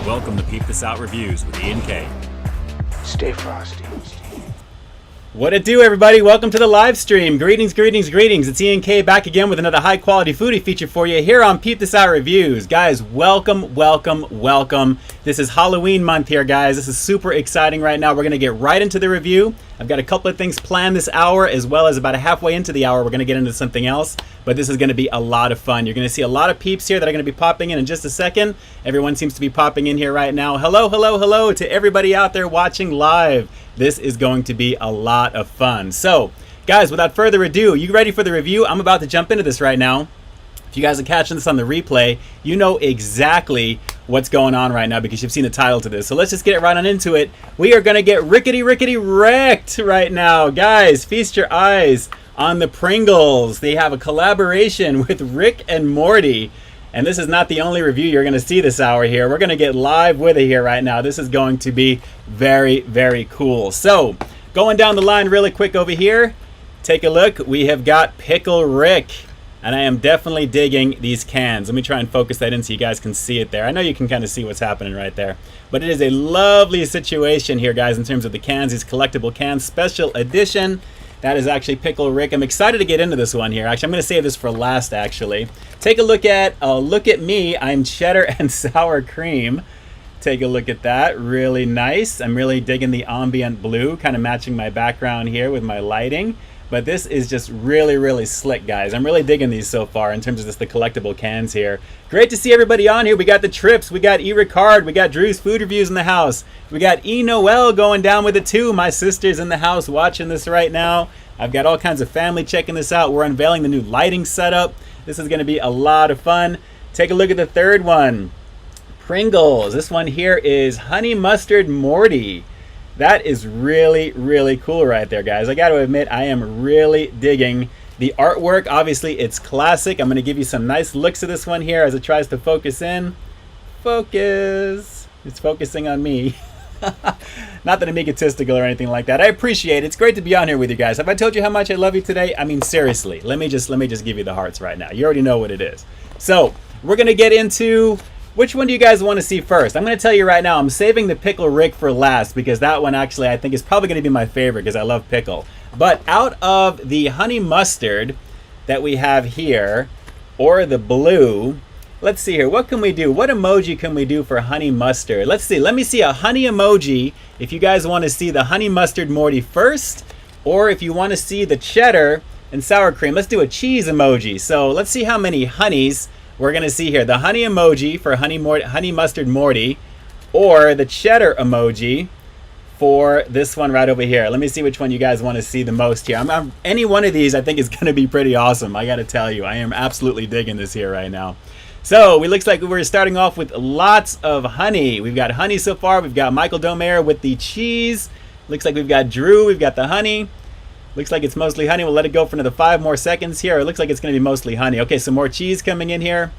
Welcome to Peep This Out Reviews with Ian K. Stay frosty. What it do, everybody? Welcome to the live stream. Greetings, greetings, greetings. It's Ian K back again with another high quality foodie feature for you here on Peep This Out Reviews. Guys, welcome, welcome, welcome. This is Halloween month here, guys. This is super exciting right now. We're going to get right into the review. I've got a couple of things planned this hour, as well as about halfway into the hour, we're going to get into something else. But this is going to be a lot of fun. You're going to see a lot of peeps here that are going to be popping in just a second. Everyone seems to be popping in here right now. Hello, hello, hello to everybody out there watching live. This is going to be a lot of fun. So, guys, without further ado, you ready for the review? I'm about to jump into this right now. If you guys are catching this on the replay, you know exactly what's going on right now because you've seen the title to this. So let's just get right on into it. We are going to get rickety wrecked right now. Guys, feast your eyes on the Pringles. They have a collaboration with Rick and Morty. And this is not the only review you're going to see this hour here. We're going to get live with it here right now. This is going to be very, very cool. So, going down the line really quick over here, take a look. We have got Pickle Rick. And I am definitely digging these cans. Let me try and focus that in so you guys can see it there. I know you can kind of see what's happening right there. But it is a lovely situation here, guys, in terms of the cans. These collectible cans, special edition. That is actually Pickle Rick. I'm excited to get into this one here. Actually, I'm going to save this for last, actually. Take a look at me. I'm cheddar and sour cream. Take a look at that. Really nice. I'm really digging the ambient blue, kind of matching my background here with my lighting. But this is just really, really slick, guys. I'm really digging these so far in terms of just the collectible cans here. Great to see everybody on here. We got the Trips. We got E. Ricard. We got Drew's Food Reviews in the house. We got E. Noel going down with it too. My sister's in the house watching this right now. I've got all kinds of family checking this out. We're unveiling the new lighting setup. This is going to be a lot of fun. Take a look at the third one. Pringles. This one here is Honey Mustard Morty. That is really, really cool right there, guys. I got to admit, I am really digging the artwork. Obviously, it's classic. I'm going to give you some nice looks of this one here as it tries to focus in. Focus. It's focusing on me. Not that I'm egotistical or anything like that. I appreciate it. It's great to be on here with you guys. Have I told you how much I love you today? I mean, seriously. Let me just give you the hearts right now. You already know what it is. So, we're going to get into... Which one do you guys want to see first? I'm going to tell you right now, I'm saving the Pickle Rick for last because that one actually I think is probably going to be my favorite because I love pickle. But out of the honey mustard that we have here, or the blue, let's see here. What can we do? What emoji can we do for honey mustard? Let's see. Let me see a honey emoji if you guys want to see the honey mustard Morty first, or if you want to see the cheddar and sour cream. Let's do a cheese emoji. So let's see how many honeys we're going to see here. The honey emoji for honey mustard Morty, or the cheddar emoji for this one right over here. Let me see which one you guys want to see the most here. Any one of these I think is going to be pretty awesome. I got to tell you, I am absolutely digging this here right now. So it looks like we're starting off with lots of honey. We've got honey so far. We've got Michael Domer with the cheese. Looks like we've got Drew. We've got the honey. Looks like it's mostly honey. We'll let it go for another 5 more seconds here. It looks like it's going to be mostly honey. Okay, some more cheese coming in here.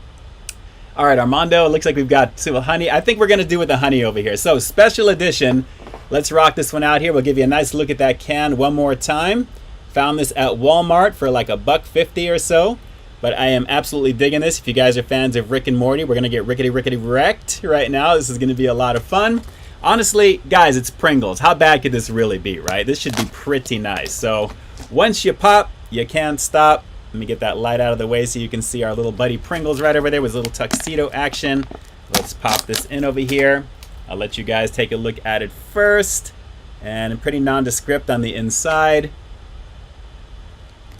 All right, Armando, it looks like we've got some honey. I think we're going to do with the honey over here. So, special edition. Let's rock this one out here. We'll give you a nice look at that can one more time. Found this at Walmart for like $1.50 or so. But I am absolutely digging this. If you guys are fans of Rick and Morty, we're going to get rickety wrecked right now. This is going to be a lot of fun. Honestly, guys, it's Pringles. How bad could this really be, right? This should be pretty nice. So once you pop, you can't stop. Let me get that light out of the way so you can see our little buddy Pringles right over there with a little tuxedo action. Let's pop this in over here. I'll let you guys take a look at it first. And pretty nondescript on the inside.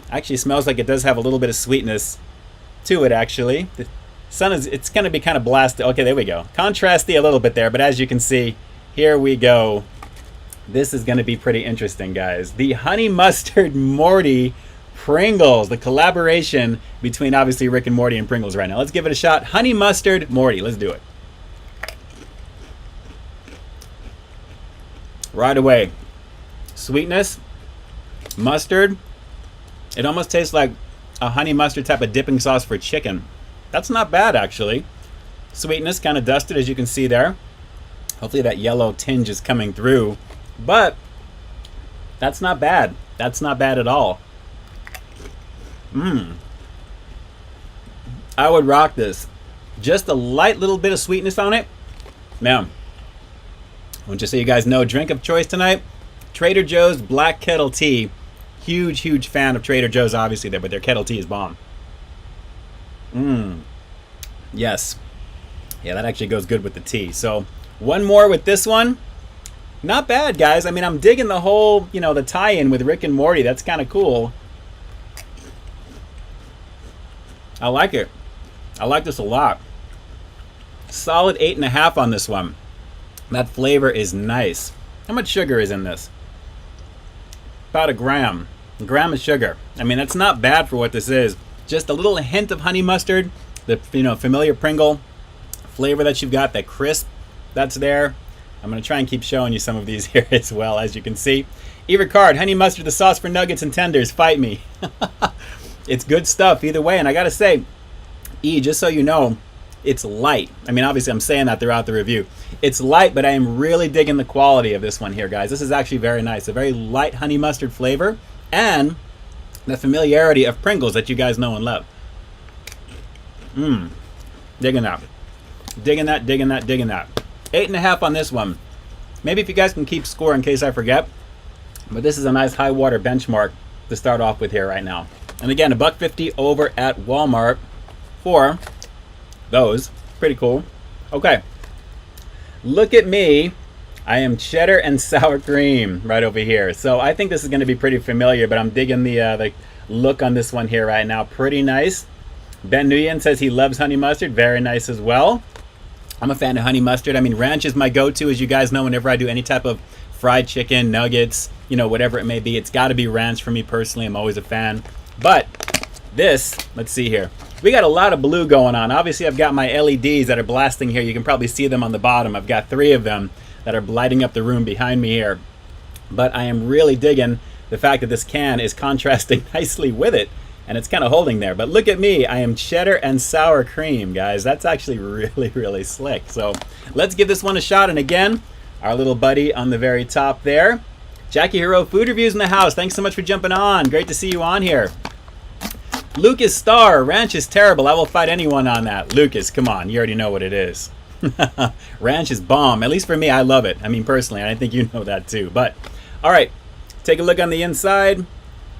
Actually smells like it does have a little bit of sweetness to it, actually. The sun is, it's going to be kind of blasted. Okay, there we go. Contrasty a little bit there, but as you can see, here we go. This is going to be pretty interesting, guys. The Honey Mustard Morty Pringles, the collaboration between obviously Rick and Morty and Pringles right now. Let's give it a shot. Honey Mustard Morty. Let's do it. Right away. Sweetness, mustard. It almost tastes like a honey mustard type of dipping sauce for chicken. That's not bad, actually. Sweetness, kind of dusted, as you can see there. Hopefully that yellow tinge is coming through. But that's not bad. That's not bad at all. I would rock this. Just a light little bit of sweetness on it. Now, I want to say you guys know, drink of choice tonight, Trader Joe's Black Kettle Tea. Huge fan of Trader Joe's, obviously, there, but their kettle tea is bomb. Yes. Yeah, that actually goes good with the tea. So, one more with this one. Not bad, guys. I mean, I'm digging the whole, the tie-in with Rick and Morty. That's kind of cool. I like it. I like this a lot. Solid 8.5 on this one. That flavor is nice. How much sugar is in this? About a gram. A gram of sugar. I mean, that's not bad for what this is. Just a little hint of honey mustard. The familiar Pringle flavor that you've got, that crisp that's there. I'm going to try and keep showing you some of these here as well, as you can see. Ricard, honey mustard, the sauce for nuggets and tenders. Fight me. It's good stuff either way. And I got to say, just so you know, it's light. I mean, obviously, I'm saying that throughout the review. It's light, but I am really digging the quality of this one here, guys. This is actually very nice. A very light honey mustard flavor and the familiarity of Pringles that you guys know and love. Digging that. Digging that. 8.5 on this one. Maybe if you guys can keep score in case I forget. But this is a nice high water benchmark to start off with here right now. And again, $1.50 over at Walmart for those. Pretty cool. Okay. Look at me. I am cheddar and sour cream right over here. So I think this is going to be pretty familiar, but I'm digging the look on this one here right now. Pretty nice. Ben Nguyen says he loves honey mustard. Very nice as well. I'm a fan of honey mustard. I mean, ranch is my go-to, as you guys know, whenever I do any type of fried chicken, nuggets, whatever it may be. It's got to be ranch for me personally. I'm always a fan. But this, let's see here. We got a lot of blue going on. Obviously, I've got my LEDs that are blasting here. You can probably see them on the bottom. I've got 3 of them that are lighting up the room behind me here. But I am really digging the fact that this can is contrasting nicely with it. And it's kind of holding there. But look at me. I am cheddar and sour cream, guys. That's actually really slick. So let's give this one a shot. And again, our little buddy on the very top there. Jackie Hero Food Reviews in the house. Thanks so much for jumping on. Great to see you on here. Lucas Starr, ranch is terrible. I will fight anyone on that. Lucas, come on. You already know what it is. Ranch is bomb. At least for me, I love it. I mean, personally, I think you know that too. But, all right. Take a look on the inside.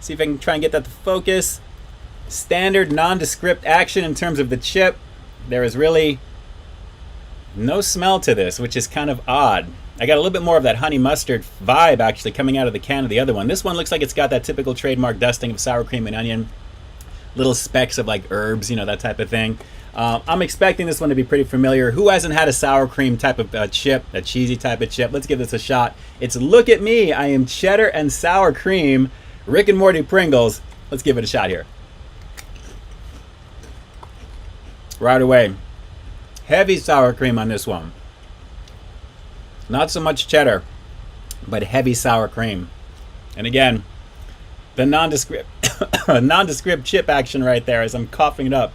See if I can try and get that to focus. Standard nondescript action in terms of the chip. There is really no smell to this, which is kind of odd. I got a little bit more of that honey mustard vibe actually coming out of the can of the other one. This one looks like it's got that typical trademark dusting of sour cream and onion. Little specks of like herbs, that type of thing. I'm expecting this one to be pretty familiar. Who hasn't had a sour cream type of chip, a cheesy type of chip? Let's give this a shot. It's Look at Me. I am cheddar and sour cream. Rick and Morty Pringles. Let's give it a shot here. Right away. Heavy sour cream on this one. Not so much cheddar, but heavy sour cream. And again, the nondescript chip action right there as I'm coughing it up.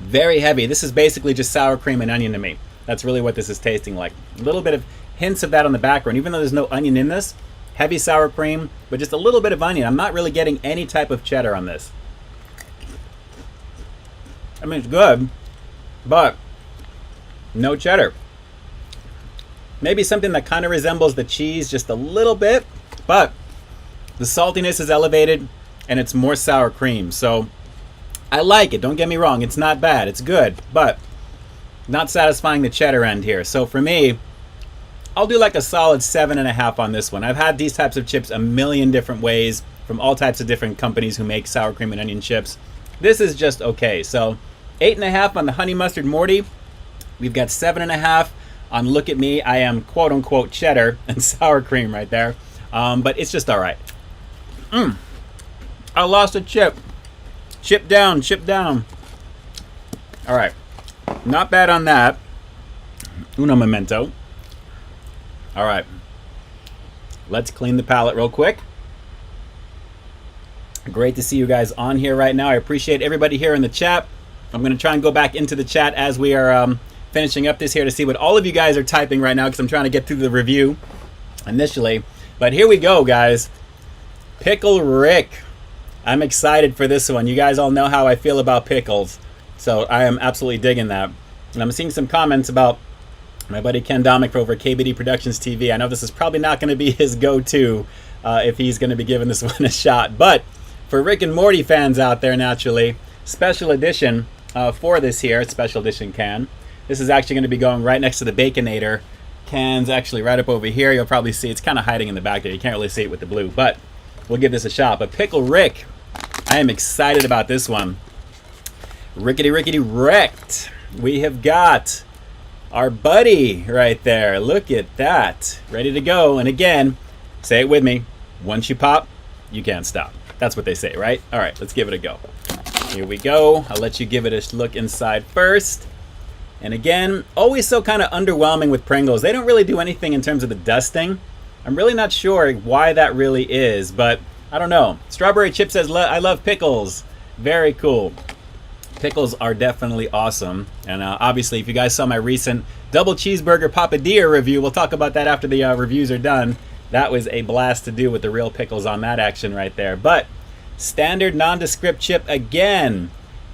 Very heavy. This is basically just sour cream and onion to me. That's really what this is tasting like. A little bit of hints of that on the background. Even though there's no onion in this, heavy sour cream, but just a little bit of onion. I'm not really getting any type of cheddar on this. I mean, it's good, but no cheddar. Maybe something that kind of resembles the cheese just a little bit, but the saltiness is elevated and it's more sour cream. So I like it. Don't get me wrong. It's not bad. It's good, but not satisfying the cheddar end here. So for me, I'll do like a solid 7.5 on this one. I've had these types of chips a million different ways from all types of different companies who make sour cream and onion chips. This is just okay. So 8.5 on the Honey Mustard Morty. We've got 7.5 on Look at Me. I am quote unquote cheddar and sour cream right there. But it's just all right. I lost a chip. Chip down, chip down. All right. Not bad on that. Uno momento. All right. Let's clean the palate real quick. Great to see you guys on here right now. I appreciate everybody here in the chat. I'm going to try and go back into the chat as we are finishing up this here to see what all of you guys are typing right now because I'm trying to get through the review initially. But here we go, guys. Pickle Rick. I'm excited for this one. You guys all know how I feel about pickles. So I am absolutely digging that. And I'm seeing some comments about My buddy Ken Domick over KBD Productions TV. I know this is probably not going to be his go-to if he's going to be giving this one a shot. But for Rick and Morty fans out there, naturally, special edition for this here, special edition can. This is actually going to be going right next to the Baconator. Can's actually right up over here. You'll probably see it's kind of hiding in the back there. You can't really see it with the blue, but we'll give this a shot. But Pickle Rick, I am excited about this one. Rickety Rickety Wrecked. We have got our buddy right there. Look at that. Ready to go. And again, say it with me. Once you pop, you can't stop. That's what they say, right? All right, let's give it a go. Here we go. I'll let you give it a look inside first. And again, always so kind of underwhelming with Pringles. They don't really do anything in terms of the dusting. I'm really not sure why that really is, but I don't know. Strawberry Chip says, I love pickles. Very cool. Pickles are definitely awesome. And obviously, if you guys saw my recent double cheeseburger papadilla review, we'll talk about that after the reviews are done. That was a blast to do with the real pickles on that action right there. But standard nondescript chip again.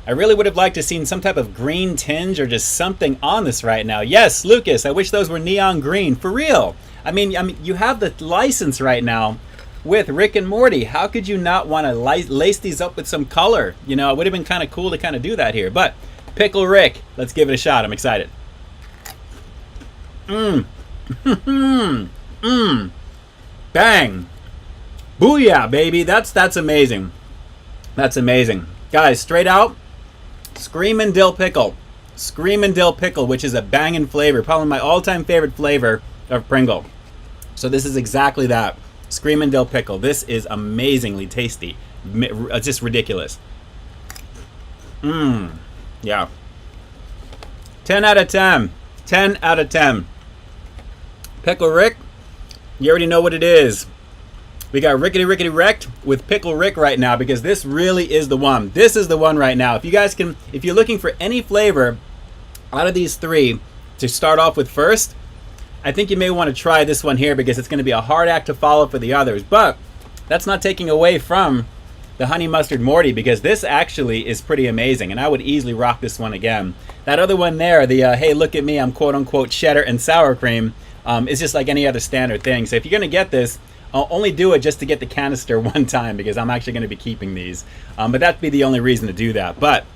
I really would have liked to have seen some type of green tinge or just something on this right now. Yes, Lucas, I wish those were neon green. For real. I mean, you have the license right now with Rick and Morty. How could you not want to lace these up with some color? You know, it would have been kind of cool to kind of do that here. But Pickle Rick, let's give it a shot. I'm excited. Bang. Booyah, baby. That's amazing. That's amazing. Guys, straight out, Screamin' Dill Pickle. Screamin' Dill Pickle, which is a banging flavor. Probably my all-time favorite flavor of Pringle. So this is exactly that. Screamin' Dill Pickle. This is amazingly tasty. It's just ridiculous. Yeah. 10 out of 10. 10 out of 10. Pickle Rick, you already know what it is. We got Rickety Rickety Wrecked with Pickle Rick right now because this really is the one. This is the one right now. If you guys can, if you're looking for any flavor out of these three to start off with first, I think you may want to try this one here because it's going to be a hard act to follow for the others. But that's not taking away from the Honey Mustard Morty because this actually is pretty amazing. And I would easily rock this one again. That other one there, the hey, look at me, I'm quote unquote cheddar and sour cream, is just like any other standard thing. So if you're going to get this, I'll only do it just to get the canister one time because I'm actually going to be keeping these. But that'd be the only reason to do that. But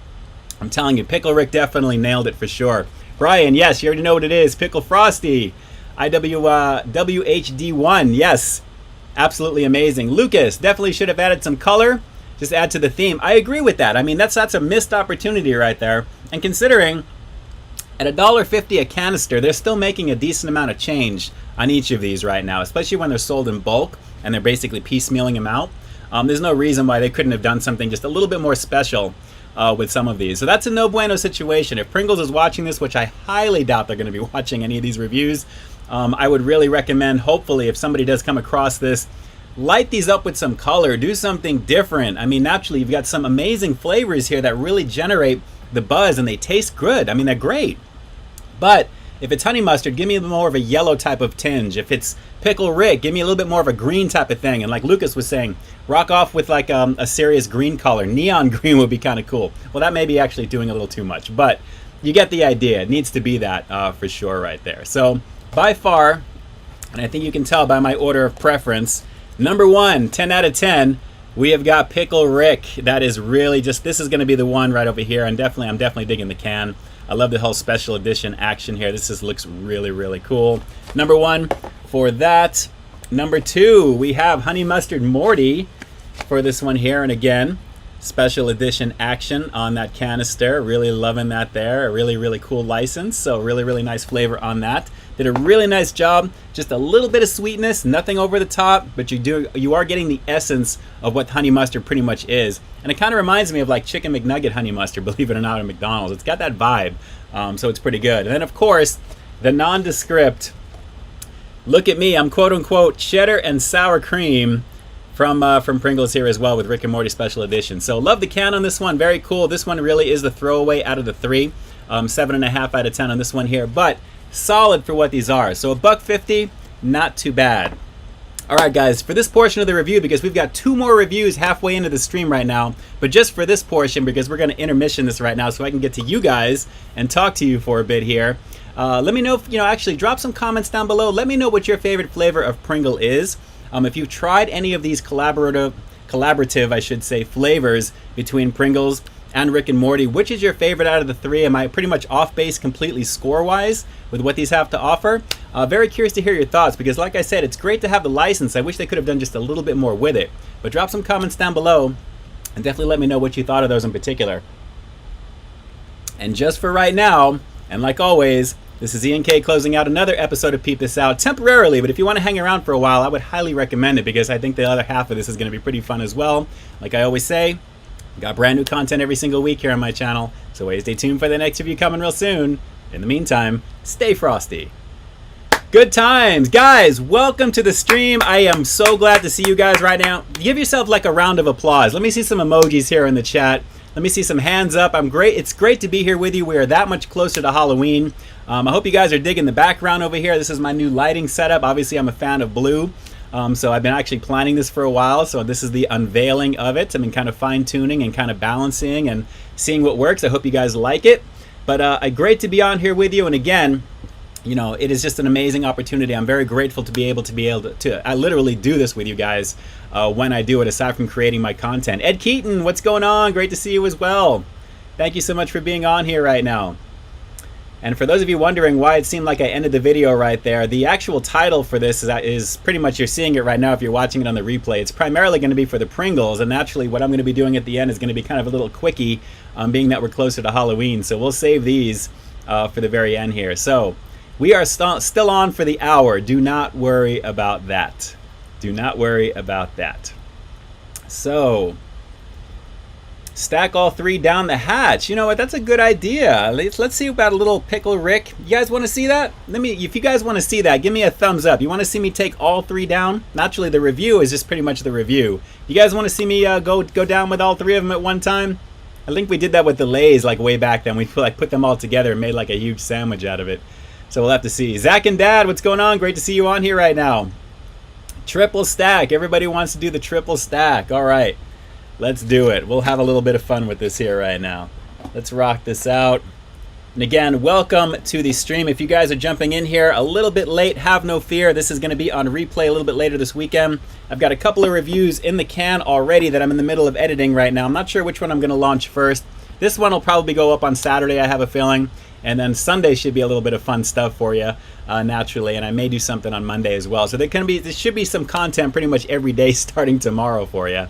I'm telling you, Pickle Rick definitely nailed it for sure. Brian, yes, you already know what it is. Pickle Frosty. WHD1, yes, absolutely amazing. Lucas, definitely should have added some color, just add to the theme. I agree with that. I mean, that's a missed opportunity right there. And considering at $1.50 a canister, they're still making a decent amount of change on each of these right now, especially when they're sold in bulk and they're basically piecemealing them out. There's no reason why they couldn't have done something just a little bit more special with some of these. So that's a no bueno situation. If Pringles is watching this, which I highly doubt they're going to be watching any of these reviews, I would really recommend, hopefully, if somebody does come across this, light these up with some color, do something different. I mean, naturally, you've got some amazing flavors here that really generate the buzz and they taste good. I mean, they're great. But if it's honey mustard, give me more of a yellow type of tinge. If it's Pickle Rick, give me a little bit more of a green type of thing. And like Lucas was saying, rock off with like a serious green color. Neon green would be kind of cool. Well, that may be actually doing a little too much, but you get the idea. It needs to be that for sure right there. So by far, and I think you can tell by my order of preference, number one, 10 out of 10, we have got Pickle Rick. That is really just, this is going to be the one right over here. And I'm definitely digging the can. I love the whole special edition action here. This just looks really, really cool. Number one for that. Number two, we have Honey Mustard Morty for this one here. And again, special edition action on that canister. Really loving that there. A really, really cool license. So really, really nice flavor on that. Did a really nice job. Just a little bit of sweetness, nothing over the top, but you are getting the essence of what honey mustard pretty much is. And it kind of reminds me of like Chicken McNugget honey mustard, believe it or not, at McDonald's. It's got that vibe, so it's pretty good. And then of course, the nondescript, look at me, I'm quote unquote cheddar and sour cream from Pringles here as well with Rick and Morty special edition. So love the can on this one, very cool. This one really is the throwaway out of the three. 7.5 out of 10 on this one here, but solid for what these are. So $1.50, not too bad. All right, guys, for this portion of the review, because we've got two more reviews halfway into the stream right now, but just for this portion, because we're going to intermission this right now so I can get to you guys and talk to you for a bit here, Let me know if, actually drop some comments down below. Let me know what your favorite flavor of Pringle is. If you've tried any of these collaborative, I should say, flavors between Pringles and Rick and Morty, which is your favorite out of the three? Am I pretty much off base completely score-wise with what these have to offer? Very curious to hear your thoughts, because like I said, it's great to have the license. I wish they could have done just a little bit more with it. But drop some comments down below and definitely let me know what you thought of those in particular. And just for right now, and like always, this is Ian K closing out another episode of Peep This Out temporarily, but if you want to hang around for a while, I would highly recommend it, because I think the other half of this is going to be pretty fun as well. Like I always say, got brand new content every single week here on my channel, so stay tuned for the next review coming real soon. In the meantime, stay frosty. Good times, guys. Welcome to the stream. I am so glad to see you guys right now. Give yourself like a round of applause. Let me see some emojis here in the chat. Let me see some hands up. It's great to be here with you. We are that much closer to Halloween. I hope you guys are digging the background over here. This is my new lighting setup. Obviously, I'm a fan of blue. So I've been actually planning this for a while. So this is the unveiling of it. I've been kind of fine-tuning and kind of balancing and seeing what works. I hope you guys like it. But great to be on here with you. And again, it is just an amazing opportunity. I'm very grateful to be able to I literally do this with you guys when I do it, aside from creating my content. Ed Keaton, what's going on? Great to see you as well. Thank you so much for being on here right now. And for those of you wondering why it seemed like I ended the video right there, the actual title for this is pretty much, you're seeing it right now if you're watching it on the replay. It's primarily going to be for the Pringles, and naturally what I'm going to be doing at the end is going to be kind of a little quickie, being that we're closer to Halloween. So we'll save these for the very end here. So we are still on for the hour. Do not worry about that. Do not worry about that. So stack all three down the hatch. You know what? That's a good idea. Let's see about a little Pickle Rick. You guys want to see that? If you guys want to see that, give me a thumbs up. You want to see me take all three down? Naturally, the review is just pretty much the review. You guys want to see me go down with all three of them at one time? I think we did that with the Lays like way back then. We put them all together and made like a huge sandwich out of it. So we'll have to see. Zach and Dad, what's going on? Great to see you on here right now. Triple stack. Everybody wants to do the triple stack. All right. Let's do it. We'll have a little bit of fun with this here right now. Let's rock this out. And again, welcome to the stream. If you guys are jumping in here a little bit late, have no fear. This is going to be on replay a little bit later this weekend. I've got a couple of reviews in the can already that I'm in the middle of editing right now. I'm not sure which one I'm going to launch first. This one will probably go up on Saturday, I have a feeling. And then Sunday should be a little bit of fun stuff for you, naturally. And I may do something on Monday as well. So there should be some content pretty much every day starting tomorrow for you.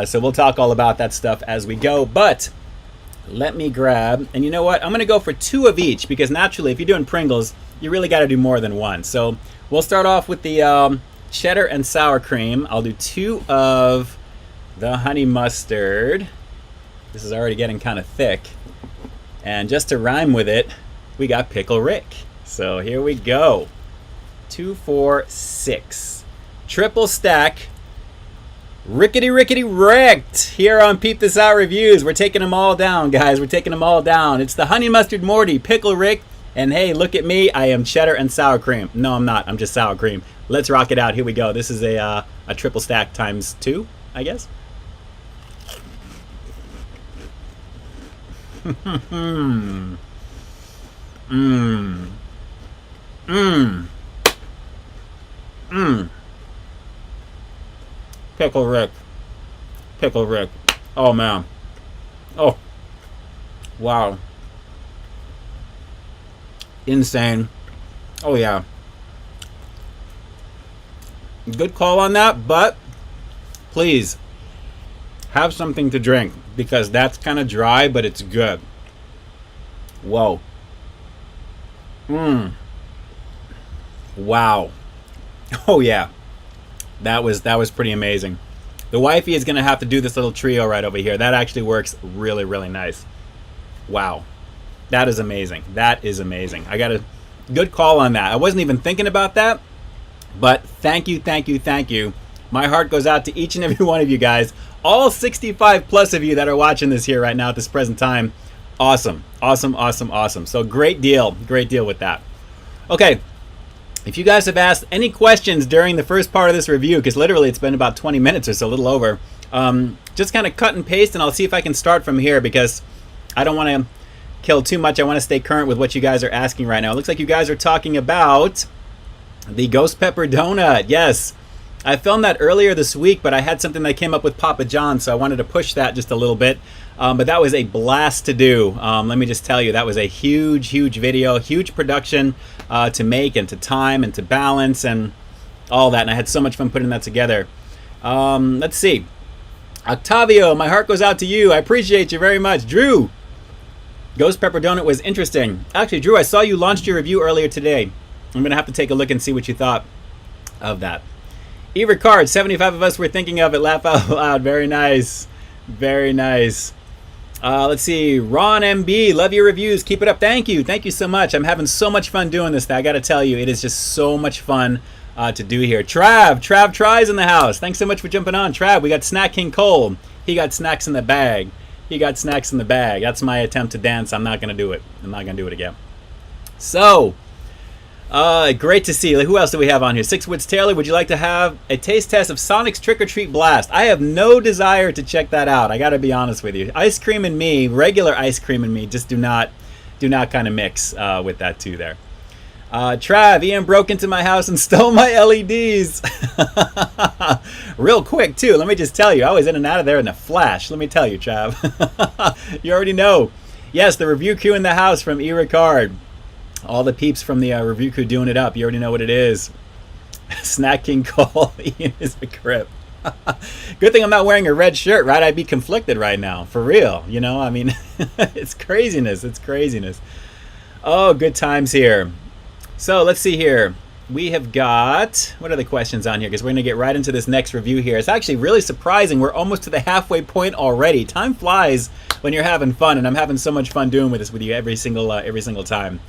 So we'll talk all about that stuff as we go. But let me grab, and you know what? I'm going to go for 2 of each, because naturally, if you're doing Pringles, you really got to do more than one. So we'll start off with the cheddar and sour cream. I'll do 2 of the honey mustard. This is already getting kind of thick. And just to rhyme with it, we got Pickle Rick. So here we go. 2, 4, 6. Triple stack. Rickety wrecked here on Peep This Out Reviews. We're taking them all down, guys. We're taking them all down. It's the Honey Mustard Morty, Pickle Rick, and hey, look at me. I am cheddar and sour cream. No, I'm not. I'm just sour cream. Let's rock it out. Here we go. This is a triple stack times 2, I guess. Pickle Rick. Pickle Rick. Oh, man. Oh. Wow. Insane. Oh, yeah. Good call on that, but please have something to drink, because that's kind of dry, but it's good. Whoa. Wow. Oh, yeah. That was pretty amazing. The wifey is going to have to do this little trio right over here. That actually works really, really nice. Wow. That is amazing. That is amazing. I got a good call on that. I wasn't even thinking about that, but thank you, thank you, thank you. My heart goes out to each and every one of you guys. All 65 plus of you that are watching this here right now at this present time. Awesome. Awesome, awesome, awesome. So great deal with that. Okay. If you guys have asked any questions during the first part of this review, because literally it's been about 20 minutes or so, a little over, just kind of cut and paste, and I'll see if I can start from here, because I don't want to kill too much. I want to stay current with what you guys are asking right now. It looks like you guys are talking about the ghost pepper donut. Yes, I filmed that earlier this week, but I had something that came up with Papa John, so I wanted to push that just a little bit. But that was a blast to do. Let me just tell you, that was a huge video, huge production to make and to time and to balance and all that. And I had so much fun putting that together. Let's see. Octavio, my heart goes out to you. I appreciate you very much. Drew, ghost pepper donut was interesting. Actually, Drew, I saw you launched your review earlier today. I'm going to have to take a look and see what you thought of that. E-Ricard, 75 of us were thinking of it. Laugh out loud. Very nice. Very nice. Let's see. Ron MB, love your reviews. Keep it up. Thank you. Thank you so much. I'm having so much fun doing this now. I got to tell you, it is just so much fun to do here. Trav tries in the house. Thanks so much for jumping on. Trav, we got Snack King Cole. He got snacks in the bag. He got snacks in the bag. That's my attempt to dance. I'm not going to do it. I'm not going to do it again. So, great to see. Who else do we have on here? Six Woods Taylor, would you like to have a taste test of Sonic's Trick or Treat Blast? I have no desire to check that out. I got to be honest with you. Ice cream and me, regular ice cream and me, just do not kind of mix with that too there. Trav, Ian broke into my house and stole my LEDs. Real quick too. Let me just tell you, I was in and out of there in a flash. Let me tell you, Trav. You already know. Yes, the review crew in the house from E-Ricard. All the peeps from the review crew doing it up. You already know what it is. Snack King Cole. Ian is a crip. Good thing I'm not wearing a red shirt, right? I'd be conflicted right now. For real. You know, I mean, it's craziness. It's craziness. Oh, good times here. So let's see here. We have got, what are the questions on here? Because we're going to get right into this next review here. It's actually really surprising. We're almost to the halfway point already. Time flies when you're having fun, and I'm having so much fun doing this with you every single time.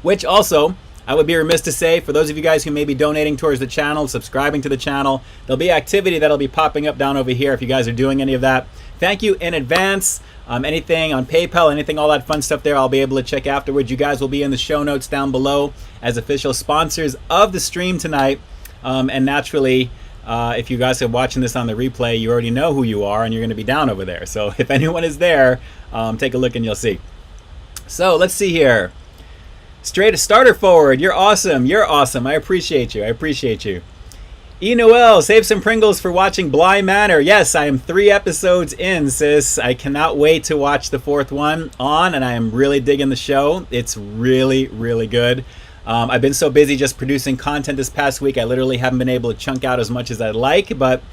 Which also, I would be remiss to say, for those of you guys who may be donating towards the channel, subscribing to the channel, there'll be activity that'll be popping up down over here if you guys are doing any of that. Thank you in advance. Anything on PayPal, anything, all that fun stuff there, I'll be able to check afterwards. You guys will be in the show notes down below as official sponsors of the stream tonight. And naturally, if you guys are watching this on the replay, you already know who you are and you're going to be down over there. So if anyone is there, take a look and you'll see. So let's see here. Straight starter forward. You're awesome. You're awesome. I appreciate you. I appreciate you. E. Noel, save some Pringles for watching Bly Manor. Yes, I am 3 episodes in, sis. I cannot wait to watch the 4th one on, and I am really digging the show. It's really, really good. I've been so busy just producing content this past week, I literally haven't been able to chunk out as much as I'd like, but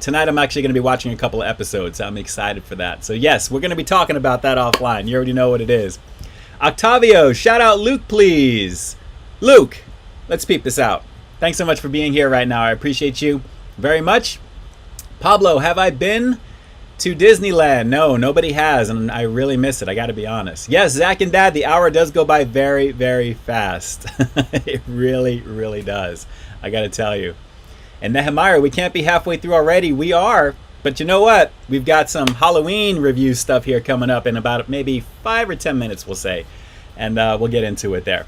tonight I'm actually going to be watching a couple of episodes. I'm excited for that. So yes, we're going to be talking about that offline. You already know what it is. Octavio, shout out Luke, please. Luke, let's peep this out. Thanks so much for being here right now. I appreciate you very much. Pablo, have I been to Disneyland? No, nobody has, and I really miss it. I got to be honest. Yes, Zach and Dad, the hour does go by very, very fast. It really, really does. I got to tell you. And Nehemiah, we can't be halfway through already. We are, but you know what? We've got some Halloween review stuff here coming up in about maybe 5 or 10 minutes, we'll say, and we'll get into it there.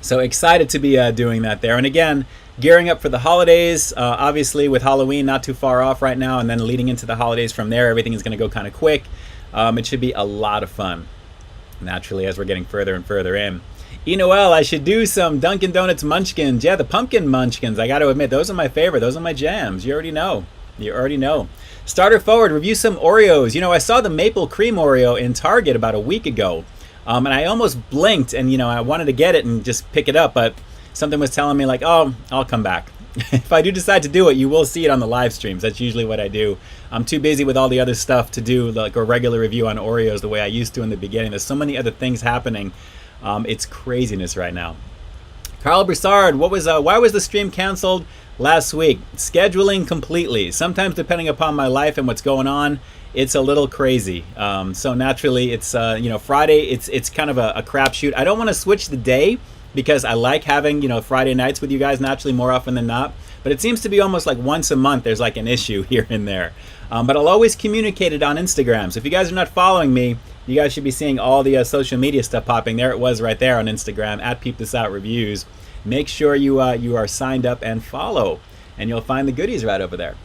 So excited to be doing that there. And again, gearing up for the holidays, obviously with Halloween not too far off right now, and then leading into the holidays from there, everything is going to go kind of quick. It should be a lot of fun, naturally, as we're getting further and further in. Noel, I should do some Dunkin' Donuts munchkins. Yeah, the pumpkin munchkins, I got to admit, those are my favorite. Those are my jams. You already know. You already know. Starter forward, review some Oreos. You know, I saw the maple cream Oreo in Target about a week ago. And I almost blinked and, you know, I wanted to get it and just pick it up, but something was telling me like, oh, I'll come back. If I do decide to do it, you will see it on the live streams. That's usually what I do. I'm too busy with all the other stuff to do like a regular review on Oreos the way I used to in the beginning. There's so many other things happening. It's craziness right now. Carl Broussard, why was the stream canceled last week? Scheduling completely. Sometimes depending upon my life and what's going on, it's a little crazy. So naturally, it's Friday. It's kind of a crapshoot. I don't want to switch the day because I like having Friday nights with you guys naturally more often than not. But it seems to be almost like once a month there's like an issue here and there. But I'll always communicate it on Instagram. So if you guys are not following me, you guys should be seeing all the social media stuff popping. There it was right there on Instagram at Peep This Out Reviews. Make sure you are signed up and follow, and you'll find the goodies right over there.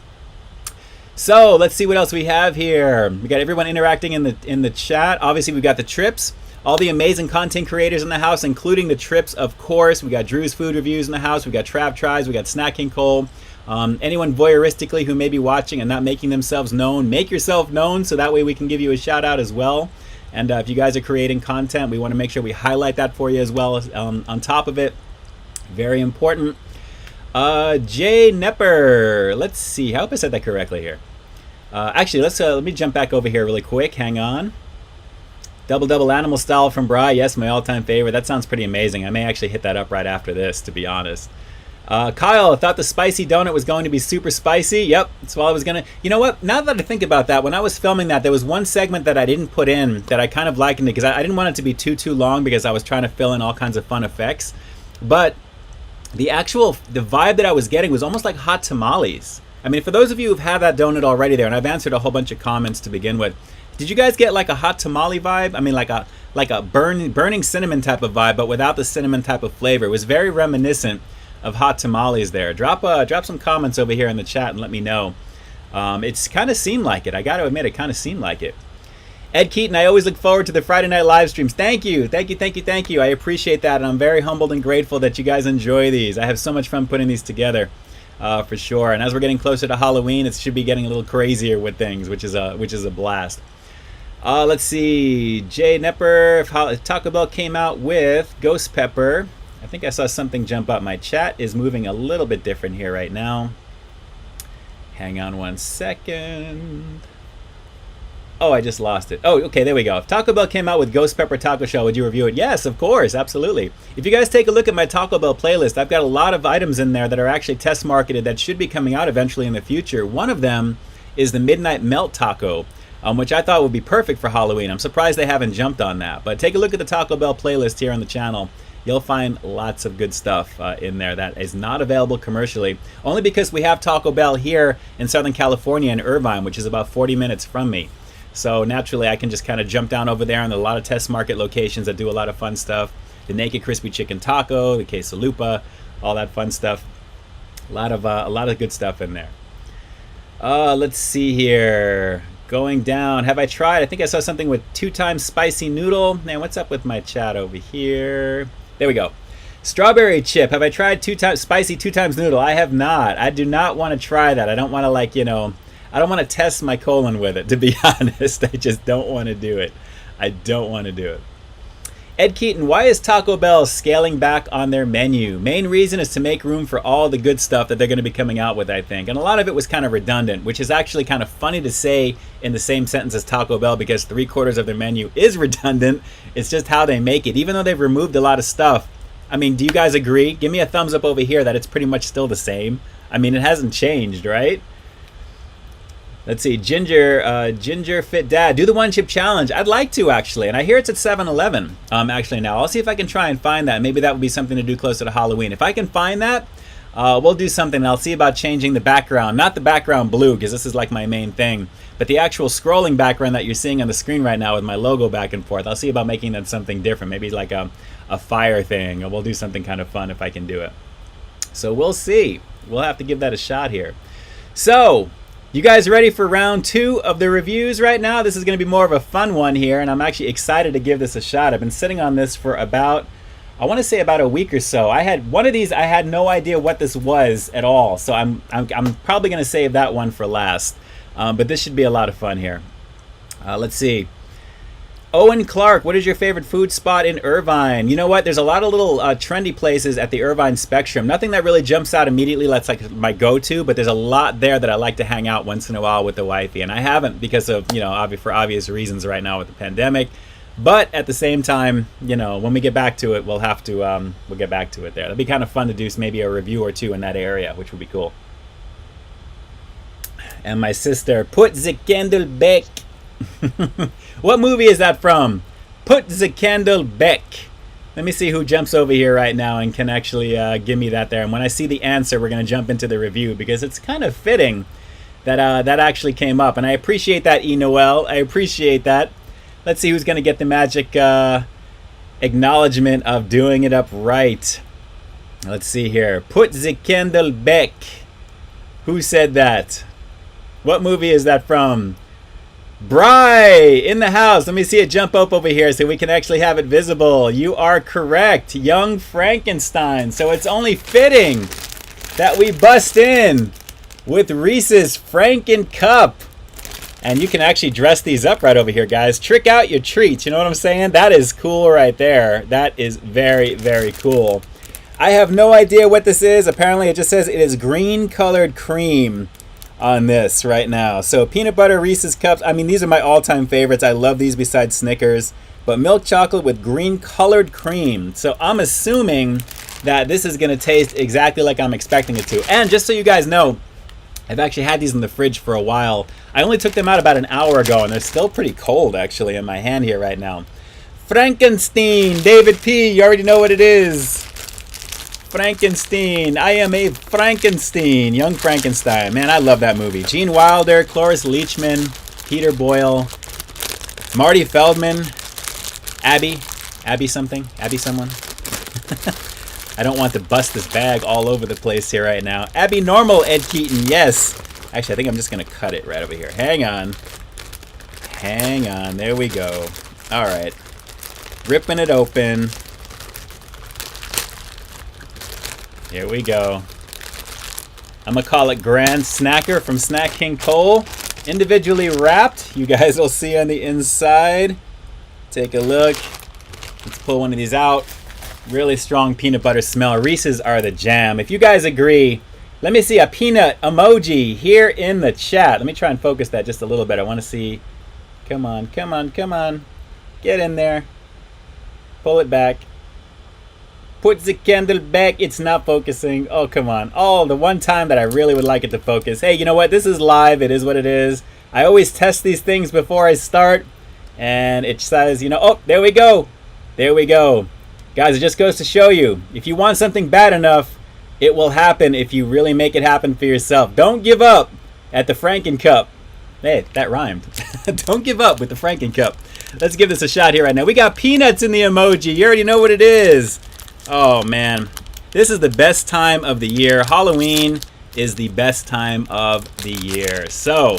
So let's see what else we have here. We got everyone interacting in the chat. Obviously, we've got the trips. all the amazing content creators in the house, including the trips, of course. We got Drew's Food Reviews in the house. We got Trav Tries. We got Snacking Cole. Anyone voyeuristically who may be watching and not making themselves known, make yourself known so that way we can give you a shout out as well. And if you guys are creating content, we want to make sure we highlight that for you as well on top of it. Very important. Jay Nepper. Let's see. I hope I said that correctly here. Actually, let me jump back over here really quick. Hang on. Double Animal Style from Bry. Yes, my all-time favorite. That sounds pretty amazing. I may actually hit that up right after this, to be honest. Kyle, I thought the spicy donut was going to be super spicy. Yep, that's why I was going to... You know what? Now that I think about that, when I was filming that, there was one segment that I didn't put in that I kind of liked because I didn't want it to be too long because I was trying to fill in all kinds of fun effects. But the vibe that I was getting was almost like hot tamales. I mean, for those of you who've had that donut already there, and I've answered a whole bunch of comments to begin with, did you guys get like a hot tamale vibe? I mean, like a burning cinnamon type of vibe, but without the cinnamon type of flavor. It was very reminiscent of hot tamales there. Drop some comments over here in the chat and let me know. It's kind of seemed like it. I got to admit, it kind of seemed like it. Ed Keaton, I always look forward to the Friday night live streams. Thank you. I appreciate that, and I'm very humbled and grateful that you guys enjoy these. I have so much fun putting these together, for sure. And as we're getting closer to Halloween, it should be getting a little crazier with things, which is a blast. Let's see. Jay Nepper, if Taco Bell came out with Ghost Pepper. I think I saw something jump up. My chat is moving a little bit different here right now. Hang on one second. Oh, I just lost it. Oh, okay, there we go. If Taco Bell came out with Ghost Pepper Taco Shell, would you review it? Yes, of course, absolutely. If you guys take a look at my Taco Bell playlist, I've got a lot of items in there that are actually test marketed that should be coming out eventually in the future. One of them is the Midnight Melt Taco, which I thought would be perfect for Halloween. I'm surprised they haven't jumped on that. But take a look at the Taco Bell playlist here on the channel. You'll find lots of good stuff in there that is not available commercially, only because we have Taco Bell here in Southern California in Irvine, which is about 40 minutes from me. So naturally, I can just kind of jump down over there, and there are a lot of test market locations that do a lot of fun stuff. The Naked Crispy Chicken Taco, the Quesalupa, all that fun stuff. A lot of good stuff in there. Let's see here. Going down, have I tried? I think I saw something with 2 times spicy noodle. Man, what's up with my chat over here? There we go. Strawberry chip. Have I tried 2 times spicy 2 times noodle? I have not. I do not want to try that. I don't want to I don't want to test my colon with it, to be honest. I just don't want to do it. I don't want to do it. Ed Keaton, why is Taco Bell scaling back on their menu? Main reason is to make room for all the good stuff that they're going to be coming out with, I think. And a lot of it was kind of redundant, which is actually kind of funny to say in the same sentence as Taco Bell, because 3/4 of their menu is redundant. It's just how they make it. Even though they've removed a lot of stuff, I mean, do you guys agree? Give me a thumbs up over here that it's pretty much still the same. I mean, it hasn't changed, right? Let's see, Ginger Fit Dad, do the 1-chip challenge. I'd like to, actually, and I hear it's at 7-Eleven. Actually, now I'll see if I can try and find that. Maybe that would be something to do closer to Halloween. If I can find that, we'll do something. I'll see about changing the background, not the background blue, because this is like my main thing, but the actual scrolling background that you're seeing on the screen right now with my logo back and forth. I'll see about making that something different, maybe like a fire thing, or we'll do something kind of fun if I can do it. So we'll see. We'll have to give that a shot here. So, you guys ready for round 2 of the reviews right now? This is going to be more of a fun one here, and I'm actually excited to give this a shot. I've been sitting on this for about a week or so. I had one of these, I had no idea what this was at all, so I'm probably going to save that one for last. But this should be a lot of fun here. Let's see. Owen Clark, what is your favorite food spot in Irvine? You know what? There's a lot of little trendy places at the Irvine Spectrum. Nothing that really jumps out immediately. That's like my go-to, but there's a lot there that I like to hang out once in a while with the wifey, and I haven't because of, for obvious reasons right now with the pandemic. But at the same time, when we get back to it, we'll get back to it there. It'll be kind of fun to do maybe a review or 2 in that area, which would be cool. And my sister, put the candle back. What movie is that from? Put the candle back. Let me see who jumps over here right now and can actually give me that there. And when I see the answer, we're going to jump into the review, because it's kind of fitting that that actually came up. And I appreciate that, E. Noel. I appreciate that. Let's see who's going to get the magic acknowledgement of doing it up right. Let's see here. Put the candle back. Who said that? What movie is that from? Bry in the house. Let me see it jump up over here so we can actually have it visible. You are correct. Young Frankenstein. So it's only fitting that we bust in with Reese's Franken Cup. And you can actually dress these up right over here, guys. Trick out your treats. You know what I'm saying? That is cool right there. That is very, very cool. I have no idea what this is. Apparently, it just says it is green colored cream on this right now. So peanut butter Reese's Cups. I mean, these are my all-time favorites. I love these besides Snickers. But milk chocolate with green colored cream. So I'm assuming that this is going to taste exactly like I'm expecting it to. And just so you guys know, I've actually had these in the fridge for a while. I only took them out about an hour ago, and they're still pretty cold, actually, in my hand here right now. Frankenstein, David P., you already know what it is. Frankenstein, I am a Frankenstein, Young Frankenstein. Man, I love that movie. Gene Wilder, Cloris Leachman, Peter Boyle, Marty Feldman, Abby someone. I don't want to bust this bag all over the place here right now. Abby Normal, Ed Keaton, yes. Actually, I think I'm just going to cut it right over here. Hang on. There we go. All right. Ripping it open. Here we go. I'm going to call it Grand Snacker from Snack King Cole. Individually wrapped. You guys will see on the inside. Take a look. Let's pull one of these out. Really strong peanut butter smell. Reese's are the jam. If you guys agree, let me see a peanut emoji here in the chat. Let me try and focus that just a little bit. I want to see. Come on. Get in there. Pull it back. Put the candle back. It's not focusing. Oh, come on. Oh, the one time that I really would like it to focus. Hey, you know what? This is live. It is what it is. I always test these things before I start. And it says, you know, oh, there we go. Guys, it just goes to show you, if you want something bad enough, it will happen if you really make it happen for yourself. Don't give up at the Franken Cup. Hey, that rhymed. Don't give up with the Franken Cup. Let's give this a shot here right now. We got peanuts in the emoji. You already know what it is. Oh, man. This is the best time of the year. Halloween is the best time of the year. So,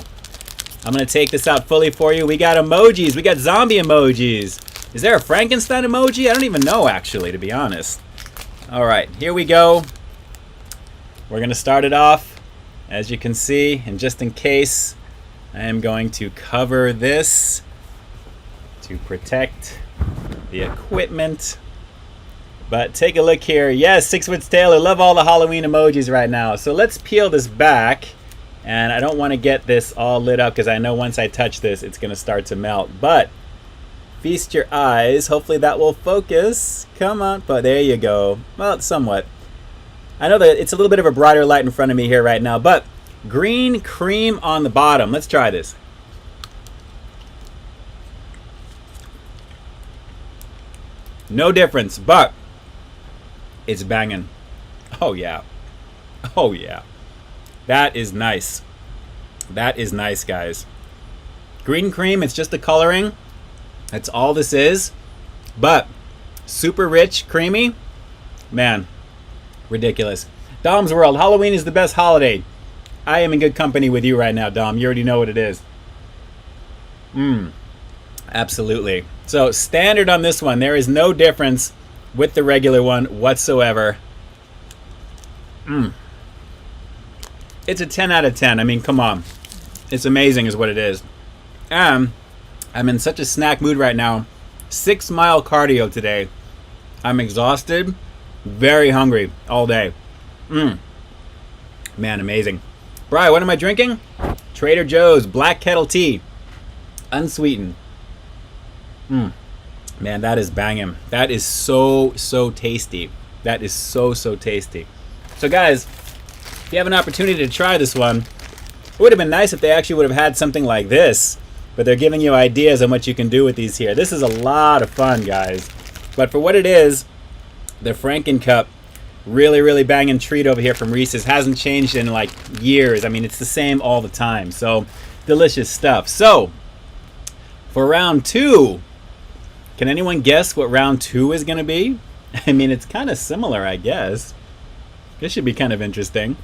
I'm going to take this out fully for you. We got emojis. We got zombie emojis. Is there a Frankenstein emoji? I don't even know, actually, to be honest. All right, here we go. We're going to start it off, as you can see. And just in case, I am going to cover this to protect the equipment. But take a look here. Yes, Six Foot Taylor, love all the Halloween emojis right now. So let's peel this back. And I don't want to get this all lit up because I know once I touch this, it's going to start to melt. But feast your eyes. Hopefully that will focus. Come on. But there you go. Well, somewhat. I know that it's a little bit of a brighter light in front of me here right now. But green cream on the bottom. Let's try this. No difference, but it's banging. Oh, yeah. Oh, yeah. That is nice. That is nice, guys. Green cream, it's just the coloring. That's all this is. But super rich, creamy. Man, ridiculous. Dom's World, Halloween is the best holiday. I am in good company with you right now, Dom. You already know what it is. Absolutely. So standard on this one. There is no difference with the regular one whatsoever. It's a 10 out of 10. I mean, come on. It's amazing is what it is. I'm in such a snack mood right now. 6-mile cardio today. I'm exhausted. Very hungry all day. Man, amazing. Brian, what am I drinking? Trader Joe's Black Kettle Tea. Unsweetened. Man, that is banging. That is so tasty. That is so tasty. So guys, if you have an opportunity to try this one, it would have been nice if they actually would have had something like this, but they're giving you ideas on what you can do with these here. This is a lot of fun, guys. But for what it is, the Franken Cup, really banging treat over here from Reese's. Hasn't changed in like years. I mean, it's the same all the time. So delicious stuff. So for round 2, can anyone guess what round 2 is going to be? I mean, it's kind of similar, I guess. This should be kind of interesting.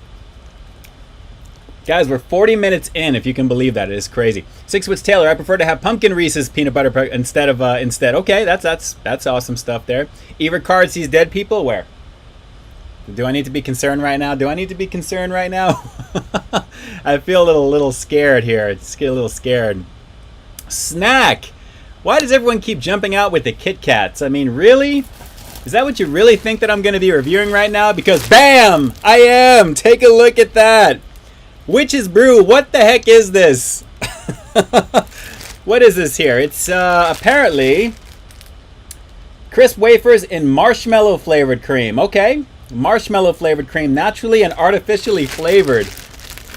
Guys, we're 40 minutes in, if you can believe that. It is crazy. 6 Foot Taylor, I prefer to have pumpkin Reese's peanut butter instead. Okay, that's awesome stuff there. Ever Card sees dead people? Where? Do I need to be concerned right now? I feel a little scared here. Just get a little scared. Snack! Why does everyone keep jumping out with the Kit Kats? I mean, really? Is that what you really think that I'm going to be reviewing right now? Because BAM! I am! Take a look at that! Witch's Brew, what the heck is this? What is this here? It's apparently crisp wafers in marshmallow flavored cream. Okay, marshmallow flavored cream, naturally and artificially flavored.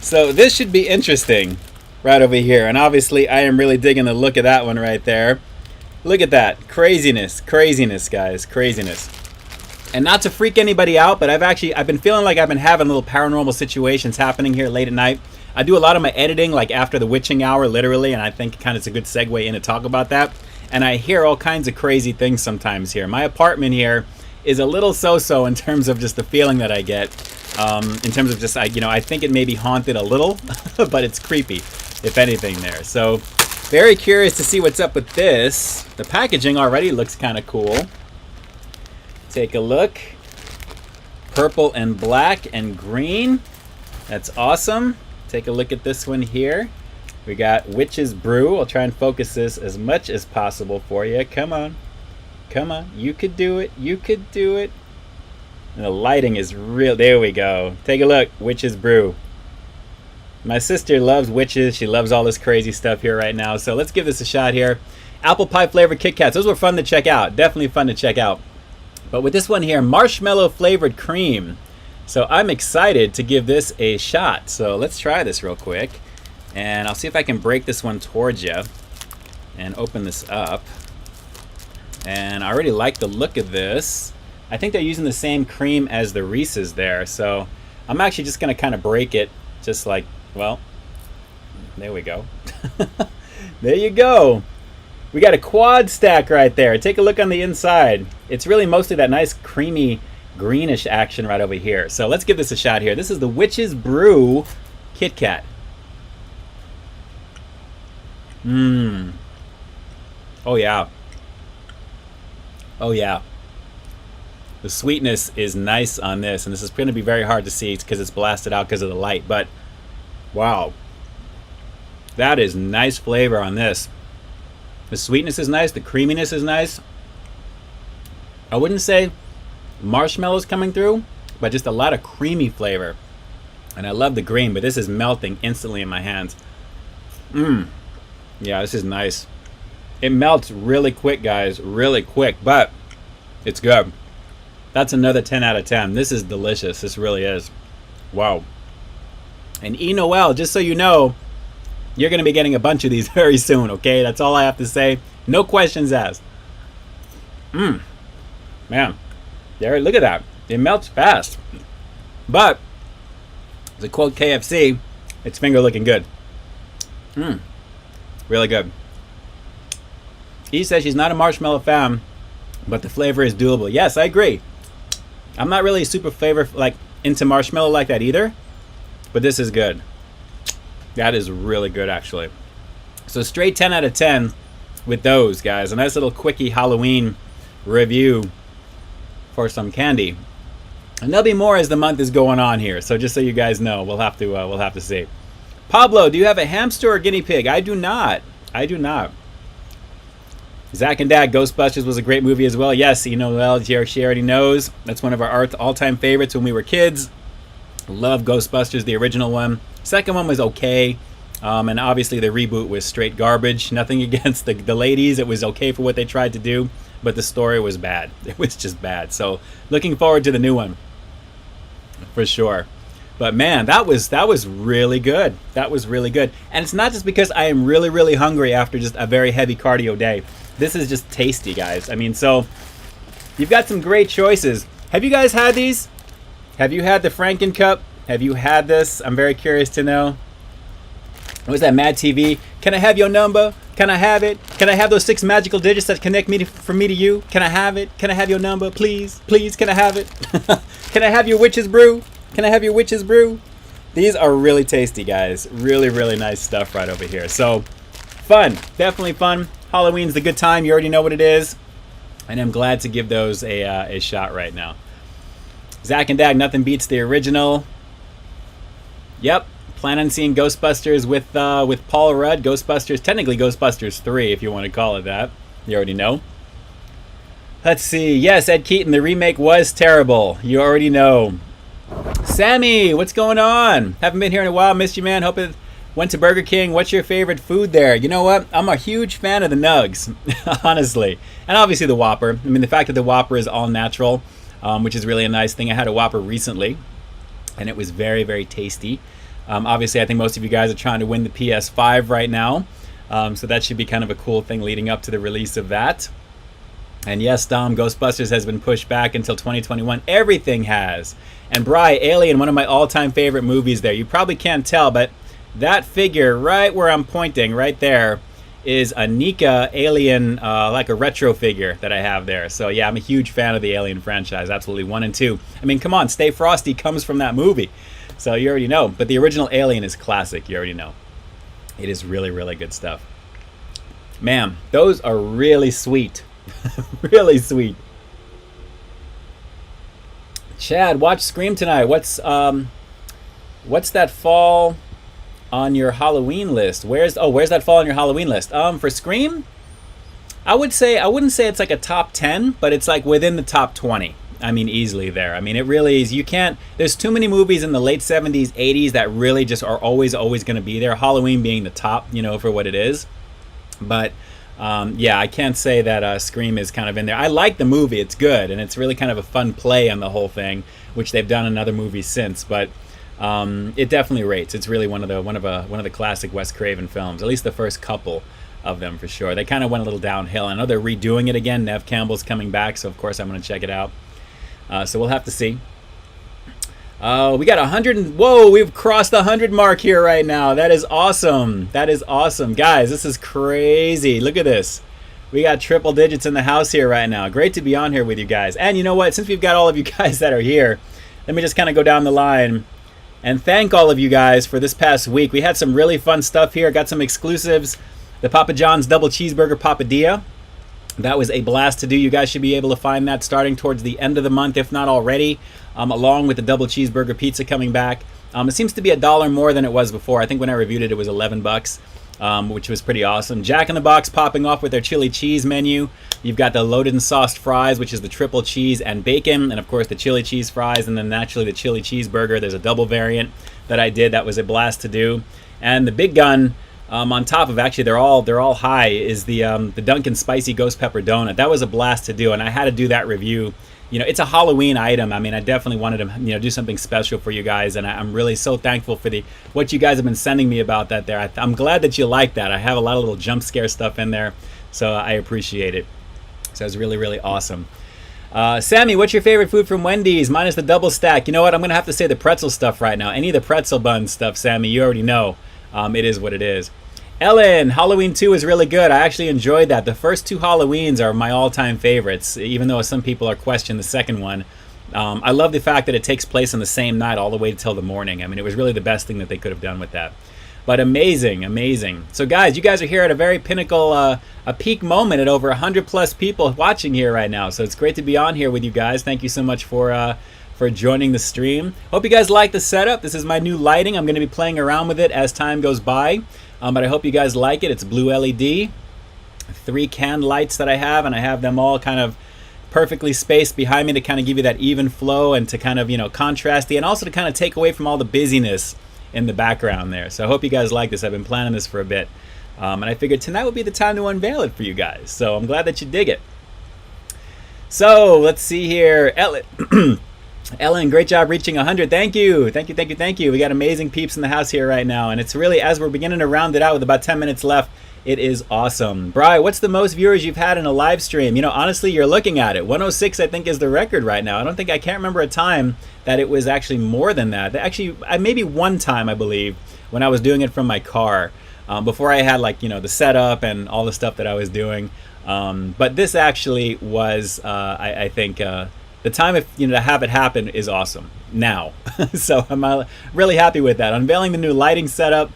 So this should be interesting right over here. And obviously I am really digging the look of that one right there. Look at that. Craziness, guys, craziness. And not to freak anybody out, but I've been feeling like I've been having little paranormal situations happening here late at night. I do a lot of my editing like after the witching hour, literally, and I think kind of it's a good segue in to talk about that. And I hear all kinds of crazy things sometimes here. My apartment here is a little so-so in terms of just the feeling that I get. In terms of just, I think it may be haunted a little, but it's creepy, if anything there. So, very curious to see what's up with this. The packaging already looks kind of cool. Take a look. Purple and black and green. That's awesome. Take a look at this one here. We got Witch's Brew. I'll try and focus this as much as possible for you. Come on. Come on. You could do it. You could do it. And the lighting is real. There we go. Take a look. Witch's Brew. My sister loves witches. She loves all this crazy stuff here right now. So let's give this a shot here. Apple pie flavored Kit Kats. Those were fun to check out. Definitely fun to check out. But with this one here, marshmallow flavored cream. So I'm excited to give this a shot. So let's try this real quick. And I'll see if I can break this one towards you and open this up. And I already like the look of this. I think they're using the same cream as the Reese's there. So I'm actually just going to kind of break it just like, well, there we go. There you go. We got a quad stack right there. Take a look on the inside. It's really mostly that nice creamy greenish action right over here. So let's give this a shot here. This is the Witch's Brew Kit Kat. Oh yeah. Oh yeah. The sweetness is nice on this, and this is going to be very hard to see because it's blasted out because of the light, but wow. That is nice flavor on this. The sweetness is nice, the creaminess is nice. I wouldn't say marshmallows coming through, but just a lot of creamy flavor. And I love the green, but this is melting instantly in my hands. Yeah, this is nice. It melts really quick, guys, really quick, but it's good. That's another 10 out of 10. This is delicious. This really is. Wow. And E-Noel, just so you know, you're going to be getting a bunch of these very soon, okay? That's all I have to say. No questions asked. Man. There, look at that. It melts fast. But, to quote KFC, it's finger looking good. Really good. E says she's not a marshmallow fan, but the flavor is doable. Yes, I agree. I'm not really super flavor like into marshmallow like that either, but this is good. That is really good, actually. So straight 10 out of 10 with those, guys. A nice little quickie Halloween review for some candy. And there'll be more as the month is going on here. So just so you guys know, we'll have to see. Pablo, do you have a hamster or guinea pig? I do not. I do not. Zach and Dad, Ghostbusters was a great movie as well. Yes, you know, well, she already knows. That's one of our all-time favorites when we were kids. Love Ghostbusters, the original one. Second one was okay. And obviously the reboot was straight garbage. Nothing against the ladies. It was okay for what they tried to do. But the story was bad. It was just bad. So looking forward to the new one. For sure. But man, that was really good. That was really good. And it's not just because I am really, really hungry after just a very heavy cardio day. This is just tasty, guys. I mean, so you've got some great choices. Have you guys had these? Have you had the Franken Cup? Have you had this? I'm very curious to know. What was that, Mad TV? Can I have your number? Can I have it? Can I have those 6 magical digits that connect me from me to you? Can I have it? Can I have your number? Please, please, can I have it? Can I have your Witch's Brew? Can I have your Witch's Brew? These are really tasty, guys. Really, really nice stuff right over here. So, fun. Definitely fun. Halloween's the good time. You already know what it is. And I'm glad to give those a shot right now. Zach and Dag, nothing beats the original. Yep. Plan on seeing Ghostbusters with Paul Rudd. Ghostbusters, technically Ghostbusters 3, if you want to call it that. You already know. Let's see. Yes, Ed Keaton, the remake was terrible. You already know. Sammy, what's going on? Haven't been here in a while. Missed you, man. Hope it went to Burger King. What's your favorite food there? You know what? I'm a huge fan of the Nugs, honestly. And obviously the Whopper. I mean, the fact that the Whopper is all natural, which is really a nice thing. I had a Whopper recently, and it was very, very tasty. Obviously, I think most of you guys are trying to win the PS5 right now. So that should be kind of a cool thing leading up to the release of that. And yes, Dom, Ghostbusters has been pushed back until 2021. Everything has. And Bri, Alien, one of my all-time favorite movies there. You probably can't tell, but that figure right where I'm pointing, right there, is a NECA Alien, like a retro figure that I have there. So yeah, I'm a huge fan of the Alien franchise. Absolutely, 1 and 2. I mean, come on, Stay Frosty comes from that movie. So you already know. But the original Alien is classic. You already know. It is really, really good stuff. Man, those are really sweet. Really sweet. Chad, watch Scream tonight. What's that fall on your Halloween list? Where's that fall on your Halloween list? For Scream, I wouldn't say it's like a top 10, but it's like within the top 20. I mean, easily there. I mean, it really is. You can't. There's too many movies in the late 70s, 80s that really just are always going to be there. Halloween being the top, you know, for what it is. But yeah, I can't say that Scream is kind of in there. I like the movie; it's good, and it's really kind of a fun play on the whole thing, which they've done in other movies since. But it definitely rates. It's really one of the classic Wes Craven films. At least the first couple of them, for sure. They kind of went a little downhill. I know they're redoing it again. Nev Campbell's coming back, so of course I'm going to check it out. So we'll have to see. We got 100. Whoa, we've crossed the 100 mark here right now. That is awesome. That is awesome. Guys, this is crazy. Look at this. We got triple digits in the house here right now. Great to be on here with you guys. And you know what? Since we've got all of you guys that are here, let me just kind of go down the line and thank all of you guys for this past week. We had some really fun stuff here. Got some exclusives. The Papa John's Double Cheeseburger Papadilla. That was a blast to do. You guys should be able to find that starting towards the end of the month, if not already, along with the double cheeseburger pizza coming back. It seems to be $1 more than it was before. I think when I reviewed it, it was $11, which was pretty awesome. Jack in the Box popping off with their chili cheese menu. You've got the loaded and sauced fries, which is the triple cheese and bacon, and of course the chili cheese fries, and then naturally the chili cheeseburger. There's a double variant that I did. That was a blast to do. And the big gun, on top of, actually they're all high, is the Dunkin' Spicy Ghost Pepper Donut. That was a blast to do, and I had to do that review. You know, it's a Halloween item. I mean, I definitely wanted to, you know, do something special for you guys, and I'm really so thankful for what you guys have been sending me about that there. I'm glad that you like that. I have a lot of little jump scare stuff in there, so I appreciate it. So it's really, really awesome. Sammy, what's your favorite food from Wendy's minus the double stack? You know what? I'm going to have to say the pretzel stuff right now. Any of the pretzel bun stuff, Sammy, you already know. It is what it is. Ellen, Halloween 2 is really good. I actually enjoyed that. The first 2 Halloweens are my all-time favorites, even though some people are questioning the second one. I love the fact that it takes place on the same night all the way till the morning. I mean, it was really the best thing that they could have done with that. But amazing, amazing. So guys, you guys are here at a very pinnacle, a peak moment at over 100+ people watching here right now. So it's great to be on here with you guys. Thank you so much for joining the stream. Hope you guys like the setup. This is my new lighting. I'm going to be playing around with it as time goes by. But I hope you guys like it. It's blue LED. 3 can lights that I have, and I have them all kind of perfectly spaced behind me to kind of give you that even flow and to kind of, you know, contrasty, and also to kind of take away from all the busyness in the background there. So I hope you guys like this. I've been planning this for a bit. And I figured tonight would be the time to unveil it for you guys. So I'm glad that you dig it. So let's see here. Ellen, great job reaching 100. Thank you. Thank you, thank you, thank you. We got amazing peeps in the house here right now. And it's really, as we're beginning to round it out with about 10 minutes left, it is awesome. Bri, what's the most viewers you've had in a live stream? You know, honestly, you're looking at it. 106, I think, is the record right now. I can't remember a time that it was actually more than that. Actually, maybe one time, I believe, when I was doing it from my car, before I had, like, you know, the setup and all the stuff that I was doing. But this actually was, I think, the time, to have it happen is awesome. now. So I'm really happy with that. Unveiling the new lighting setup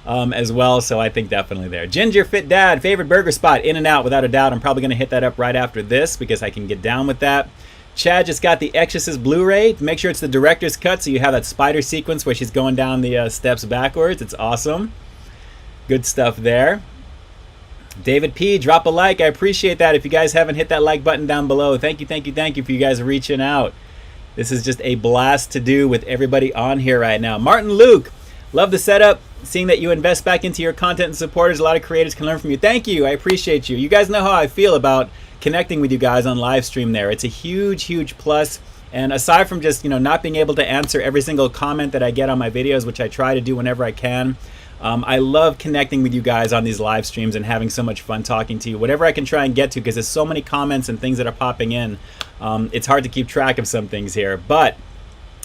as well, so I think definitely there. Ginger Fit Dad, favorite burger spot, In-N-Out, without a doubt. I'm probably going to hit that up right after this because I can get down with that. Chad just got the Exorcist Blu-ray. Make sure it's the director's cut so you have that spider sequence where she's going down the steps backwards. It's awesome. Good stuff there. David P, drop a like. I appreciate that. If you guys haven't hit that like button down below, thank you for you guys reaching out. This is just a blast to do with everybody on here right now. Martin Luke, love the setup. Seeing that you invest back into your content and supporters, a lot of creators can learn from you. Thank you. I appreciate you. You guys know how I feel about connecting with you guys on live stream there. It's a huge plus. And aside from just, not being able to answer every single comment that I get on my videos, which I try to do whenever I can, I love connecting with you guys on these live streams and having so much fun talking to you. Whatever I can try and get to, because there's so many comments and things that are popping in. It's hard to keep track of some things here, but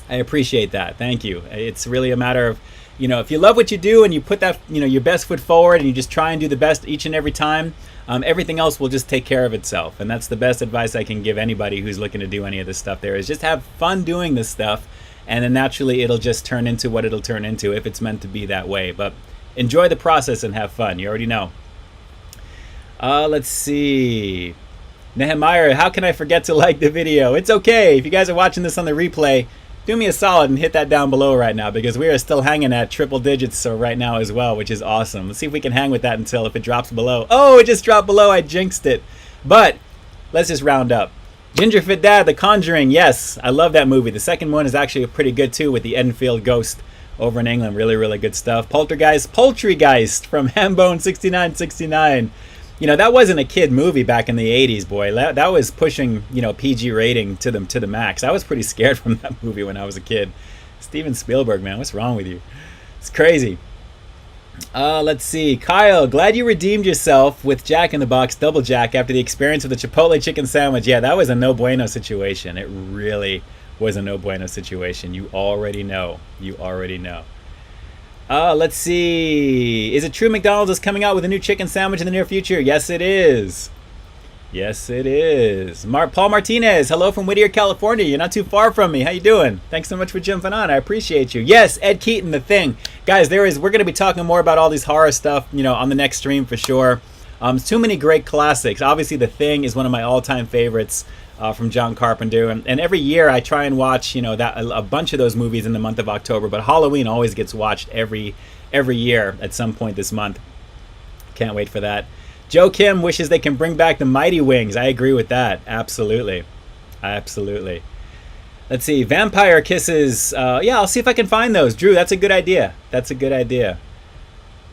I appreciate that. Thank you. It's really a matter of, if you love what you do and you put that, your best foot forward and you just try and do the best each and every time, everything else will just take care of itself. And that's the best advice I can give anybody who's looking to do any of this stuff there, is just have fun doing this stuff. And then naturally it'll just turn into what it'll turn into if it's meant to be that way. But enjoy the process and have fun. You already know. Let's see. Nehemiah, how can I forget to like the video? It's okay. If you guys are watching this on the replay, do me a solid and hit that down below right now, because we are still hanging at triple digits right now as well, which is awesome. Let's see if we can hang with that until if it drops below. Oh, it just dropped below. I jinxed it. But let's just round up. Ginger Fit Dad, The Conjuring. Yes, I love that movie. The second one is actually pretty good too, with the Enfield ghost over in England. Really good stuff. Poultrygeist from Hambone 6969. That wasn't a kid movie back in the 80s, boy. That was pushing, PG rating to the max. I was pretty scared from that movie when I was a kid. Steven Spielberg, man, what's wrong with you? It's crazy. Let's see. Kyle, glad you redeemed yourself with Jack in the Box Double Jack after the experience of the Chipotle chicken sandwich. Yeah, that was a no bueno situation. It really was a no bueno situation. You already know. Let's see. Is it true McDonald's is coming out with a new chicken sandwich in the near future? Yes, it is. Paul Martinez, hello from Whittier, California. You're not too far from me. How you doing? Thanks so much for jumping on. I appreciate you. Yes, Ed Keaton, The Thing. Guys, we're going to be talking more about all these horror stuff, on the next stream for sure. Too many great classics. Obviously, The Thing is one of my all-time favorites from John Carpenter. And every year I try and watch, a bunch of those movies in the month of October. But Halloween always gets watched every year at some point this month. Can't wait for that. Joe Kim wishes they can bring back the Mighty Wings. I agree with that. Absolutely. Let's see. Vampire Kisses. Yeah, I'll see if I can find those. Drew, that's a good idea.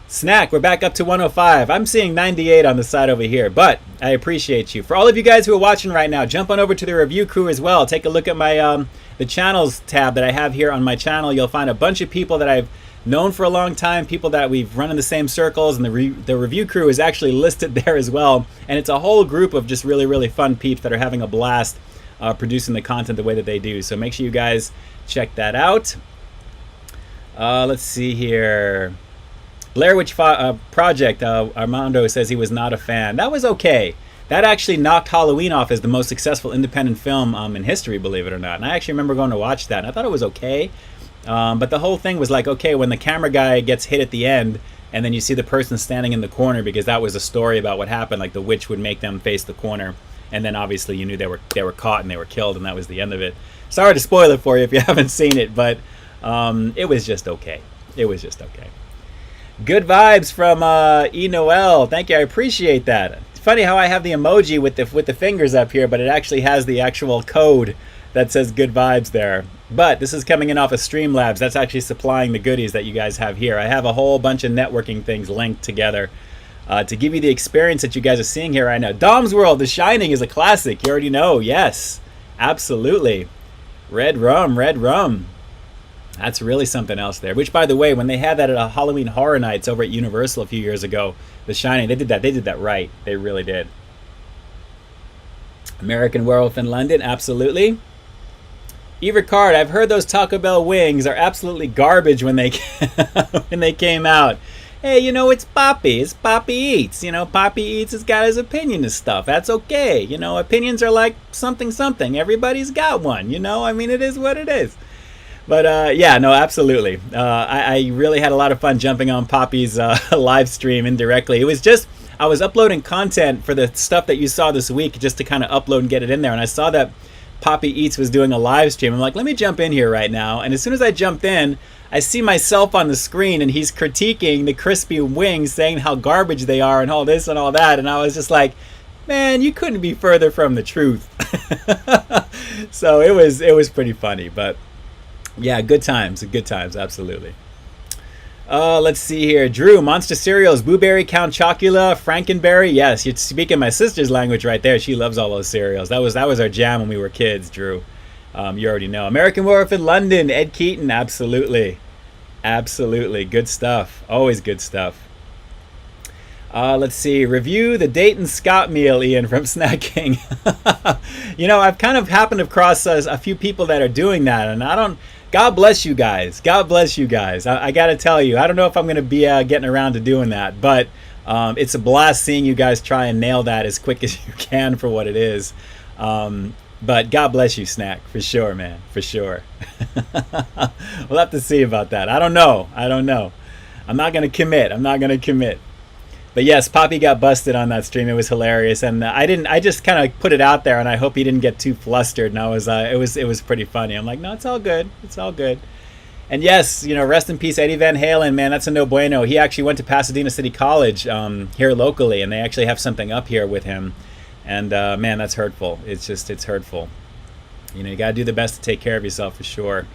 Snack, we're back up to 105. I'm seeing 98 on the side over here, but I appreciate you. For all of you guys who are watching right now, jump on over to the review crew as well. Take a look at my the channels tab that I have here on my channel. You'll find a bunch of people that I've known for a long time, people that we've run in the same circles, and the review crew is actually listed there as well. And it's a whole group of just really fun peeps that are having a blast producing the content the way that they do. So make sure you guys check that out. Let's see here. Blair Witch Project, Armando says he was not a fan. That was okay. That actually knocked Halloween off as the most successful independent film in history, believe it or not. And I actually remember going to watch that, and I thought it was okay. But the whole thing was like, okay, when the camera guy gets hit at the end, and then you see the person standing in the corner, because that was a story about what happened, like the witch would make them face the corner, and then obviously you knew they were caught and they were killed, and that was the end of it. Sorry to spoil it for you if you haven't seen it, but it was just okay. Good vibes from E. Noel. Thank you. I appreciate that. It's funny how I have the emoji with the fingers up here, but it actually has the actual code that says good vibes there. But this is coming in off of Streamlabs. That's actually supplying the goodies that you guys have here. I have a whole bunch of networking things linked together to give you the experience that you guys are seeing here right now. Dom's World, The Shining is a classic. You already know. Yes, absolutely. Red Rum. That's really something else there. Which, by the way, when they had that at Halloween Horror Nights over at Universal a few years ago, The Shining, they did that right. They really did. American Werewolf in London, absolutely. Evercard, I've heard those Taco Bell wings are absolutely garbage when they came out. Hey, it's Poppy. It's Poppy Eats. Poppy Eats has got his opinion of stuff. That's okay. Opinions are like something. Everybody's got one. It is what it is. But yeah, no, absolutely. I really had a lot of fun jumping on Poppy's live stream indirectly. It was just, I was uploading content for the stuff that you saw this week just to kind of upload and get it in there. And I saw that Poppy Eats was doing a live stream. I'm like, let me jump in here right now. And as soon as I jumped in, I see myself on the screen and he's critiquing the crispy wings, saying how garbage they are and all this and all that. And I was just like, man, you couldn't be further from the truth. So it was pretty funny, but yeah, good times, absolutely. Let's see here. Drew, Monster Cereals, Blueberry, Count Chocula, Frankenberry. Yes, you're speaking my sister's language right there. She loves all those cereals. That was our jam when we were kids, Drew. You already know. American Werewolf in London, Ed Keaton. Absolutely. Good stuff. Always good stuff. Let's see. Review the Dayton Scott meal, Ian, from Snack King. You know, I've kind of happened across a few people that are doing that, and God bless you guys. God bless you guys. I got to tell you, I don't know if I'm going to be getting around to doing that, but it's a blast seeing you guys try and nail that as quick as you can for what it is. But God bless you, Snack, for sure, man, for sure. We'll have to see about that. I don't know. I'm not going to commit. But yes, Poppy got busted on that stream. It was hilarious, and I just kind of put it out there, and I hope he didn't get too flustered. And it was pretty funny. I'm like, no, it's all good. And yes, you know, rest in peace, Eddie Van Halen, man. That's a no bueno. He actually went to Pasadena City College here locally, and they actually have something up here with him. And man, that's hurtful. It's hurtful. You know, you got to do the best to take care of yourself for sure.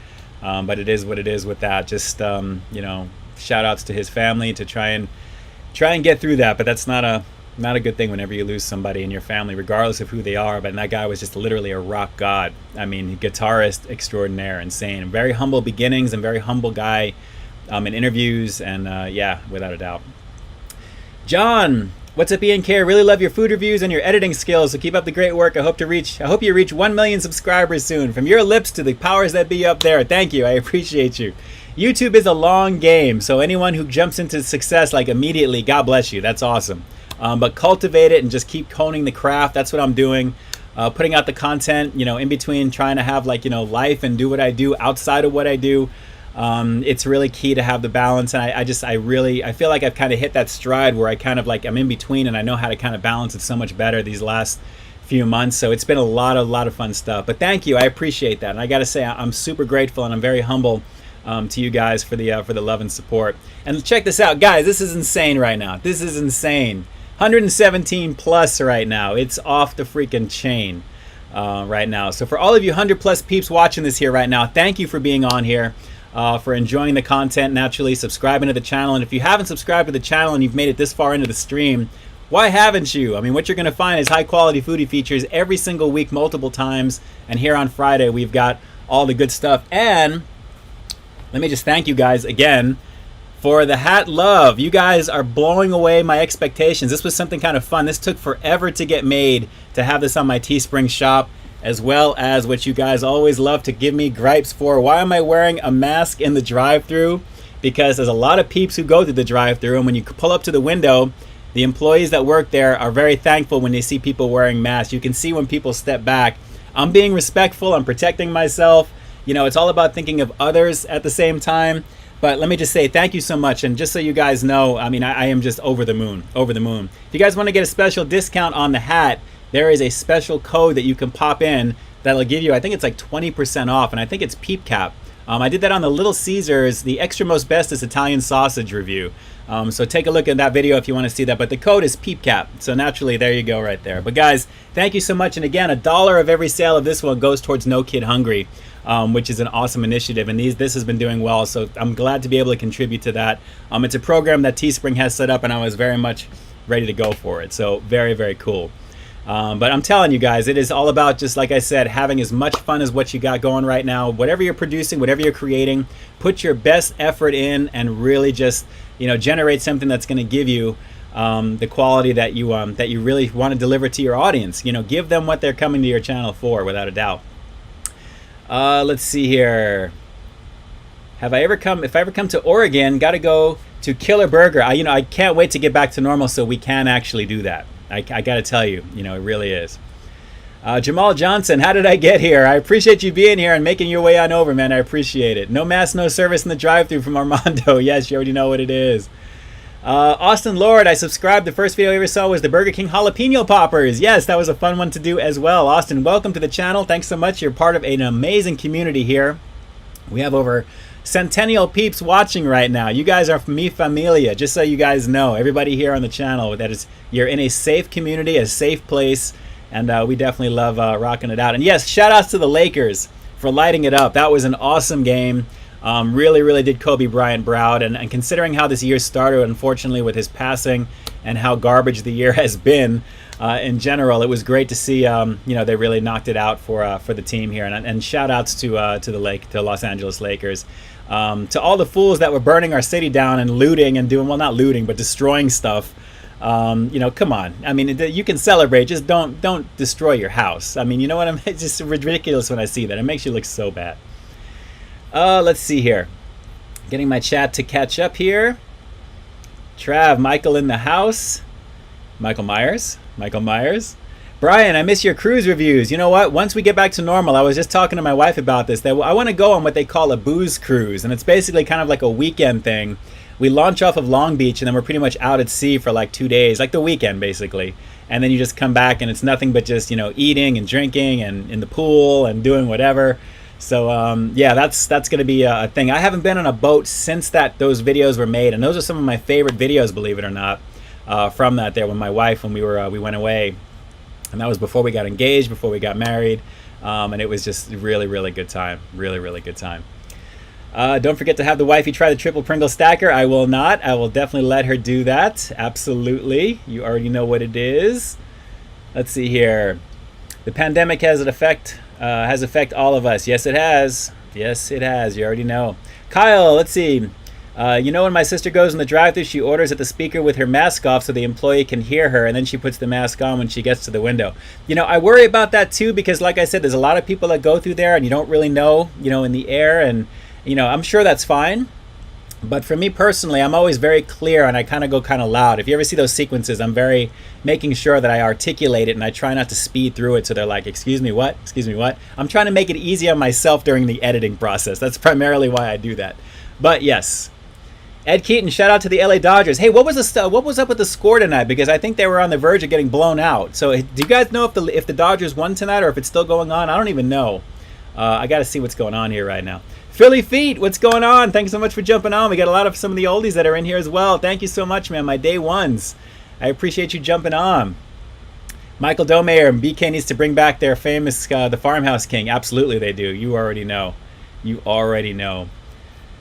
But it is what it is with that. Just you know, shout outs to his family to try and get through that. But that's not a good thing whenever you lose somebody in your family, regardless of who they are. But that guy was just literally a rock god. I mean, guitarist extraordinaire, insane, very humble beginnings, and very humble guy in interviews, and yeah, without a doubt. John, what's up, Ian K? I really love your food reviews and your editing skills, so keep up the great work. I hope you reach 1 million subscribers soon. From your lips to the powers that be up there, thank you. I appreciate you. YouTube is a long game, so anyone who jumps into success like immediately, God bless you. That's awesome. But cultivate it and just keep honing the craft. That's what I'm doing. Putting out the content, you know, in between trying to have, like, you know, life and do what I do outside of what I do. It's really key to have the balance, and I feel like I've kind of hit that stride where I kind of like I'm in between, and I know how to kind of balance it so much better these last few months. So it's been a lot of fun stuff. But thank you, I appreciate that, and I got to say I'm super grateful, and I'm very humble to you guys for the love and support. And check this out, guys. This is insane right now. This is insane. 117 plus right now. It's off the freaking chain right now. So for all of you 100 plus peeps watching this here right now, thank you for being on here. For enjoying the content, naturally subscribing to the channel. And if you haven't subscribed to the channel and you've made it this far into the stream, why haven't you? I mean, what you're going to find is high quality foodie features every single week, multiple times. And here on Friday, we've got all the good stuff. And let me just thank you guys again for the hat love. You guys are blowing away my expectations. This was something kind of fun. This took forever to get made, to have this on my Teespring shop, as well as what you guys always love to give me gripes for. Why am I wearing a mask in the drive-thru? Because there's a lot of peeps who go through the drive-thru, and when you pull up to the window, the employees that work there are very thankful when they see people wearing masks. You can see when people step back. I'm being respectful. I'm protecting myself. You know, it's all about thinking of others at the same time. But let me just say thank you so much. And just so you guys know, I mean, I am just over the moon. If you guys want to get a special discount on the hat, there is a special code that you can pop in that'll give you, I think it's like 20% off, and I think it's PeepCap. I did that on the Little Caesars, the Extra Most Bestest Italian Sausage review. So take a look at that video if you want to see that. But the code is PeepCap. So naturally, there you go right there. But guys, thank you so much. And again, $1 of every sale of this one goes towards No Kid Hungry, which is an awesome initiative. And this has been doing well. So I'm glad to be able to contribute to that. It's a program that Teespring has set up, and I was very much ready to go for it. So very, very cool. But I'm telling you guys, it is all about, just like I said, having as much fun as what you got going right now. Whatever you're producing, whatever you're creating, put your best effort in and really just, you know, generate something that's going to give you the quality that you really want to deliver to your audience. You know, give them what they're coming to your channel for, without a doubt. Let's see here. If I ever come to Oregon, got to go to Killer Burger. I can't wait to get back to normal so we can actually do that. I got to tell you, you know, it really is. Jamal Johnson, how did I get here? I appreciate you being here and making your way on over, man. I appreciate it. No mass, no service in the drive-thru from Armando. Yes, you already know what it is. Austin Lord, I subscribed. The first video I ever saw was the Burger King jalapeno poppers. Yes, that was a fun one to do as well. Austin, welcome to the channel. Thanks so much. You're part of an amazing community here. We have over Centennial peeps watching right now. You guys are mi familia, just so you guys know. Everybody here on the channel, that is, you're in a safe community, a safe place, and we definitely love rocking it out. And yes, shout outs to the Lakers for lighting it up. That was an awesome game. Really did Kobe Bryant proud, and considering how this year started, unfortunately, with his passing and how garbage the year has been in general, it was great to see they really knocked it out for the team here, and shout outs to the Los Angeles Lakers, to all the fools that were burning our city down and looting and doing, well, not looting, but destroying stuff. Come on. I mean, you can celebrate, just don't destroy your house. I mean, you know what I mean? It's just ridiculous when I see that. It makes you look so bad. Let's see here. Getting my chat to catch up here. Trav, Michael in the house. Michael Myers. Brian, I miss your cruise reviews. You know what? Once we get back to normal, I was just talking to my wife about this. That I want to go on what they call a booze cruise. And it's basically kind of like a weekend thing. We launch off of Long Beach and then we're pretty much out at sea for like 2 days. Like the weekend, basically. And then you just come back and it's nothing but just, eating and drinking and in the pool and doing whatever. So yeah, that's going to be a thing. I haven't been on a boat since those videos were made, and those are some of my favorite videos, believe it or not, from that there with my wife when we went away, and that was before we got engaged, before we got married, and it was just really good time, really good time. Don't forget to have the wifey try the triple Pringle stacker. I will not. I will definitely let her do that. Absolutely. You already know what it is. Let's see here. The pandemic has affect all of us. Yes, it has. Yes, it has. You already know. Kyle, let's see. When my sister goes in the drive-thru, she orders at the speaker with her mask off so the employee can hear her, and then she puts the mask on when she gets to the window. I worry about that too, because like I said, there's a lot of people that go through there and you don't really know, in the air, and I'm sure that's fine. But for me personally, I'm always very clear and I kind of go kind of loud. If you ever see those sequences, I'm very making sure that I articulate it and I try not to speed through it so they're like, excuse me, what? Excuse me, what? I'm trying to make it easy on myself during the editing process. That's primarily why I do that. But yes. Ed Keaton, shout out to the LA Dodgers. Hey, what was up with the score tonight? Because I think they were on the verge of getting blown out. So do you guys know if the Dodgers won tonight or if it's still going on? I don't even know. I got to see what's going on here right now. Philly Feet, what's going on? Thanks so much for jumping on. We got a lot of some of the oldies that are in here as well. Thank you so much, man. My day ones. I appreciate you jumping on. Michael Domayer and BK needs to bring back their famous The Farmhouse King. Absolutely they do. You already know. You already know.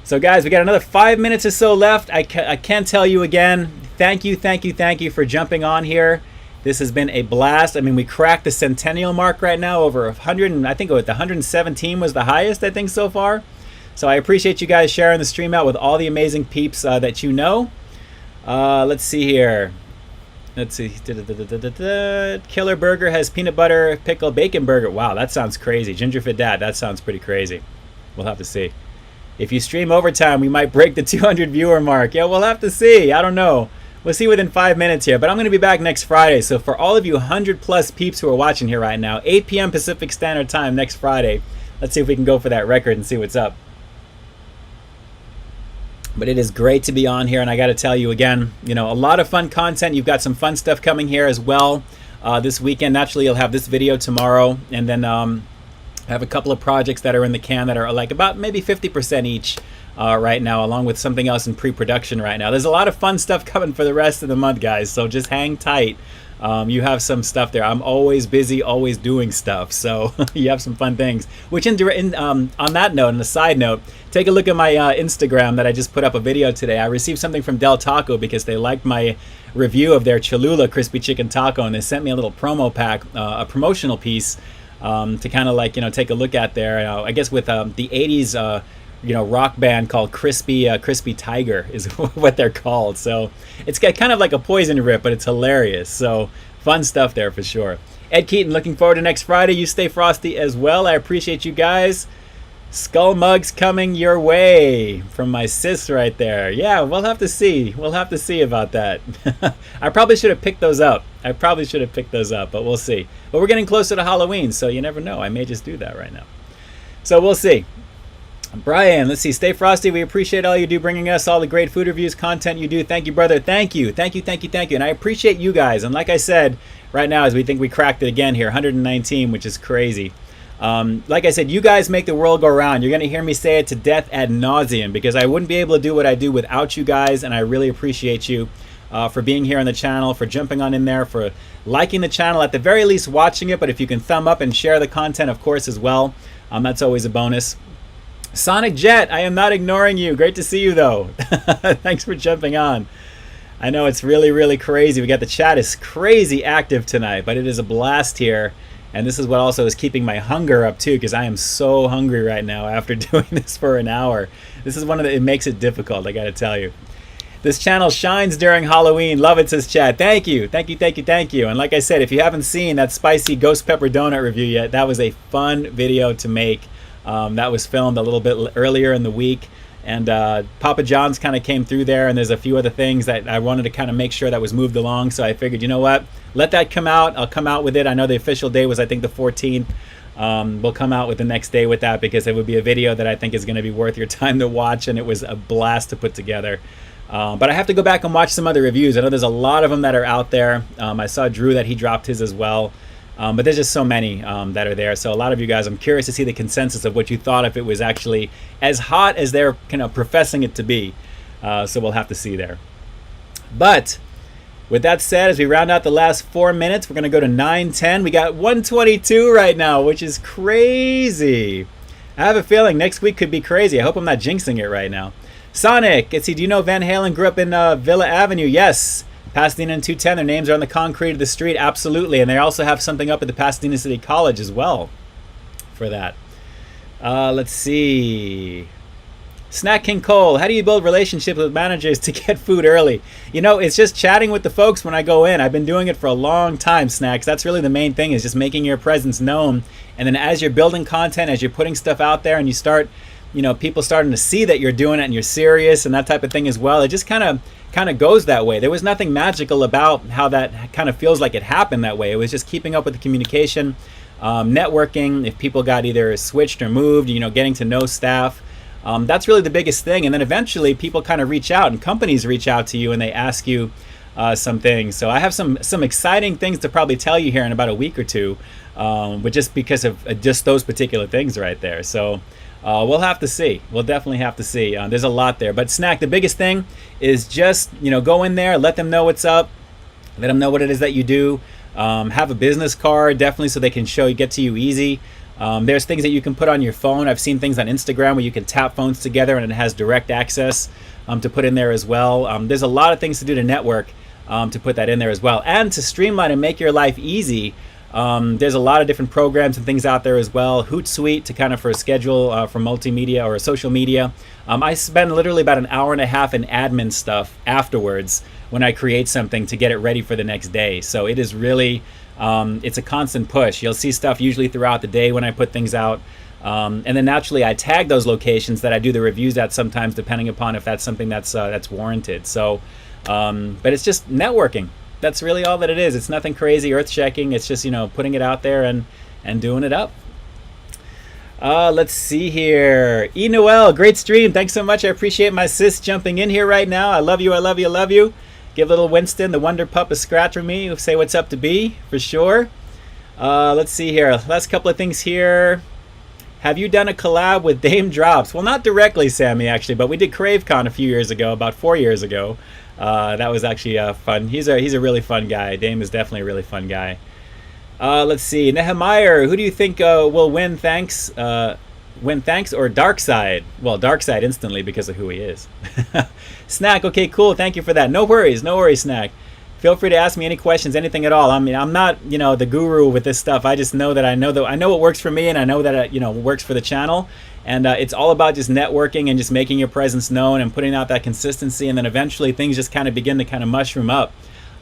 So guys, we got another 5 minutes or so left. I can't tell you again. Thank you for jumping on here. This has been a blast. I mean, we cracked the centennial mark right now, over 100, and I think the 117 was the highest, I think, so far. So I appreciate you guys sharing the stream out with all the amazing peeps that you know. Let's see here. Let's see. Killer Burger has peanut butter pickle bacon burger. Wow, that sounds crazy. Gingerfit Dad, that sounds pretty crazy. We'll have to see. If you stream overtime, we might break the 200 viewer mark. Yeah, we'll have to see. I don't know. We'll see within 5 minutes here. But I'm going to be back next Friday. So for all of you 100+ peeps who are watching here right now, 8 p.m. Pacific Standard Time next Friday. Let's see if we can go for that record and see what's up. But it is great to be on here, and I got to tell you again, a lot of fun content. You've got some fun stuff coming here as well this weekend. Naturally, you'll have this video tomorrow, and then I have a couple of projects that are in the can that are like about maybe 50% each right now, along with something else in pre-production right now. There's a lot of fun stuff coming for the rest of the month, guys, so just hang tight. You have some stuff there. I'm always busy, always doing stuff, so you have some fun things. Which on that note, on a side note, take a look at my Instagram that I just put up a video today. I received something from Del Taco because they liked my review of their Cholula crispy chicken taco, and they sent me a little promo pack, a promotional piece to kind of like take a look at there. I guess with the 80s rock band called Crispy Tiger is what they're called. So it's kind of like a Poison rip, but it's hilarious. So fun stuff there for sure. Ed Keaton, looking forward to next Friday. You stay frosty as well. I appreciate you guys. Skull mugs coming your way from my sis right there. Yeah, we'll have to see. We'll have to see about that. I probably should have picked those up. But we'll see. But we're getting closer to Halloween, so you never know. I may just do that right now. So we'll see. Brian, let's see. Stay frosty. We appreciate all you do, bringing us all the great food reviews, content you do. Thank you, brother. Thank you. And I appreciate you guys. And like I said, right now, as we think we cracked it again here, 119, which is crazy. Like I said, you guys make the world go round. You're going to hear me say it to death ad nauseum, because I wouldn't be able to do what I do without you guys, and I really appreciate you for being here on the channel, for jumping on in there, for liking the channel, at the very least watching it, but if you can thumb up and share the content, of course, as well, that's always a bonus. Sonic Jet, I am not ignoring you. Great to see you, though. Thanks for jumping on. I know it's really, really crazy. We got the chat is crazy active tonight, but it is a blast here. And this is what also is keeping my hunger up too, because I am so hungry right now after doing this for an hour. This is it makes it difficult, I gotta tell you. This channel shines during Halloween. Love it, says Chad. Thank you. And like I said, if you haven't seen that spicy ghost pepper donut review yet, that was a fun video to make. That was filmed a little bit earlier in the week. And Papa John's kind of came through there, and there's a few other things that I wanted to kind of make sure that was moved along. So I figured, you know what? Let that come out. I'll come out with it. I know the official day was, I think, the 14th. We'll come out with the next day with that, because it would be a video that I think is going to be worth your time to watch, and it was a blast to put together. But I have to go back and watch some other reviews. I know there's a lot of them that are out there. I saw Drew that he dropped his as well. But there's just so many that are there. So a lot of you guys, I'm curious to see the consensus of what you thought, if it was actually as hot as they're kind of professing it to be. So we'll have to see there. But with that said, as we round out the last 4 minutes, we're going to go to 9:10. We got 122 right now, which is crazy. I have a feeling next week could be crazy. I hope I'm not jinxing it right now. Sonic, let's see, do you know Van Halen grew up in Villa Avenue? Yes. Pasadena and 210, their names are on the concrete of the street, absolutely. And they also have something up at the Pasadena City College as well for that. Let's see. Snack King Cole, how do you build relationships with managers to get food early? You know, it's just chatting with the folks when I go in. I've been doing it for a long time, Snacks. That's really the main thing, is just making your presence known. And then as you're building content, as you're putting stuff out there, and you start, you know, people starting to see that you're doing it and you're serious and that type of thing as well, it just kind of goes that way. There was nothing magical about how that kind of feels like it happened that way. It was just keeping up with the communication, networking, if people got either switched or moved, you know, getting to know staff. That's really the biggest thing. And then eventually people kind of reach out, and companies reach out to you, and they ask you some things. So I have some exciting things to probably tell you here in about a week or two, but just because of just those particular things right there. So we'll have to see. We'll definitely have to see. There's a lot there. But Snack, the biggest thing is just, you know, go in there, let them know what's up, let them know what it is that you do. Have a business card, definitely, so they can get to you easy. There's things that you can put on your phone. I've seen things on Instagram where you can tap phones together and it has direct access to put in there as well. There's a lot of things to do to network, to put that in there as well. And to streamline and make your life easy, there's a lot of different programs and things out there as well. Hootsuite to kind of for a schedule for multimedia or social media. I spend literally about an hour and a half in admin stuff afterwards when I create something to get it ready for the next day. So it is really, it's a constant push. You'll see stuff usually throughout the day when I put things out. And then naturally I tag those locations that I do the reviews at sometimes, depending upon if that's something that's warranted. So, but it's just networking. That's really all that it is. It's nothing crazy, earth-shaking. It's just, you know, putting it out there and doing it up. Let's see here. E. Noel, great stream. Thanks so much. I appreciate my sis jumping in here right now. I love you. I love you. I love you. Give little Winston, the Wonder Pup, a scratch for me. Say what's up to B, for sure. Let's see here. Last couple of things here. Have you done a collab with Dame Drops? Well, not directly, Sammy, actually, but we did CraveCon a few years ago, about 4 years ago. That was actually fun. He's a really fun guy. Dame is definitely a really fun guy. Let's see. Nehemiah, who do you think will win? Thanks or Darkseid? Well, Darkseid instantly because of who he is. Snack, okay, cool. Thank you for that. No worries, Snack. Feel free to ask me any questions, anything at all. I mean, I'm not, you know, the guru with this stuff. I just know that I know what works for me, and I know that you know, works for the channel. And it's all about just networking and just making your presence known and putting out that consistency, and then eventually things just kind of begin to kind of mushroom up.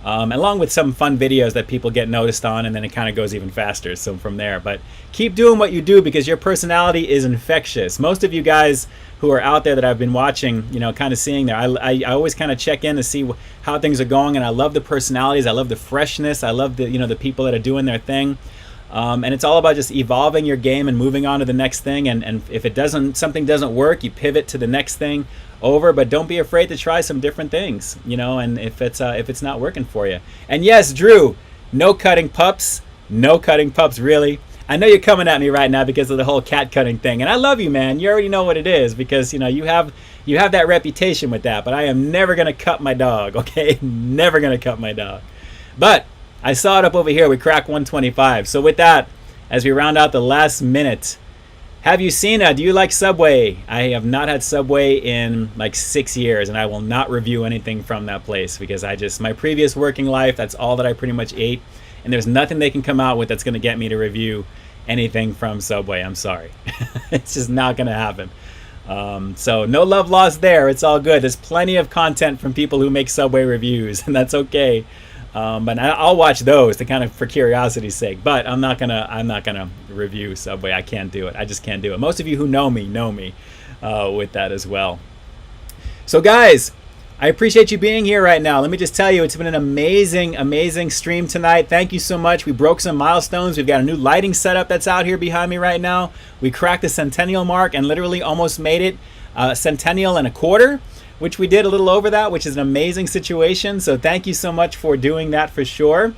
along with some fun videos that people get noticed on, and then it kind of goes even faster. So from there, but keep doing what you do because your personality is infectious. Most of you guys who are out there that I've been watching, you know, kind of seeing there, I always kind of check in to see how things are going, and I love the personalities, I love the freshness, I love the, you know, the people that are doing their thing. And it's all about just evolving your game and moving on to the next thing. And if something doesn't work, you pivot to the next thing over. But don't be afraid to try some different things, you know. And if it's not working for you. And yes, Drew, no cutting pups, really. I know you're coming at me right now because of the whole cat cutting thing, and I love you, man. You already know what it is because you know you have that reputation with that. But I am never gonna cut my dog, okay? Never gonna cut my dog. But I saw it up over here. We crack 125. So with that, as we round out the last minute, have you seen do you like Subway? I have not had Subway in like 6 years, and I will not review anything from that place because my previous working life, that's all that I pretty much ate. And there's nothing they can come out with that's going to get me to review anything from Subway. I'm sorry. It's just not going to happen. So no love lost there. It's all good. There's plenty of content from people who make Subway reviews, and that's okay. But I'll watch those to kind of for curiosity's sake. But I'm not gonna review Subway. I can't do it. I just can't do it. Most of you who know me with that as well. So guys, I appreciate you being here right now. Let me just tell you, it's been an amazing stream tonight. Thank you so much. We broke some milestones. We've got a new lighting setup that's out here behind me right now. We cracked the centennial mark and literally almost made it centennial and a quarter, which we did a little over that, which is an amazing situation. So thank you so much for doing that for sure.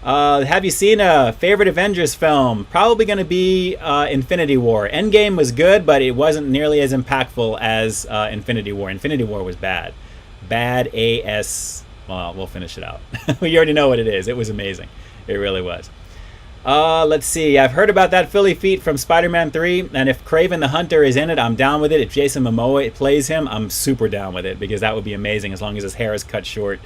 Have you seen a favorite Avengers film? Probably going to be Infinity War. Endgame was good, but it wasn't nearly as impactful as Infinity War. Infinity War was bad. Bad AS. Well, we'll finish it out. You already know what it is. It was amazing. It really was. Let's see. I've heard about that Philly feat from Spider-Man 3, and if Kraven the Hunter is in it, I'm down with it. If Jason Momoa plays him, I'm super down with it because that would be amazing as long as his hair is cut short.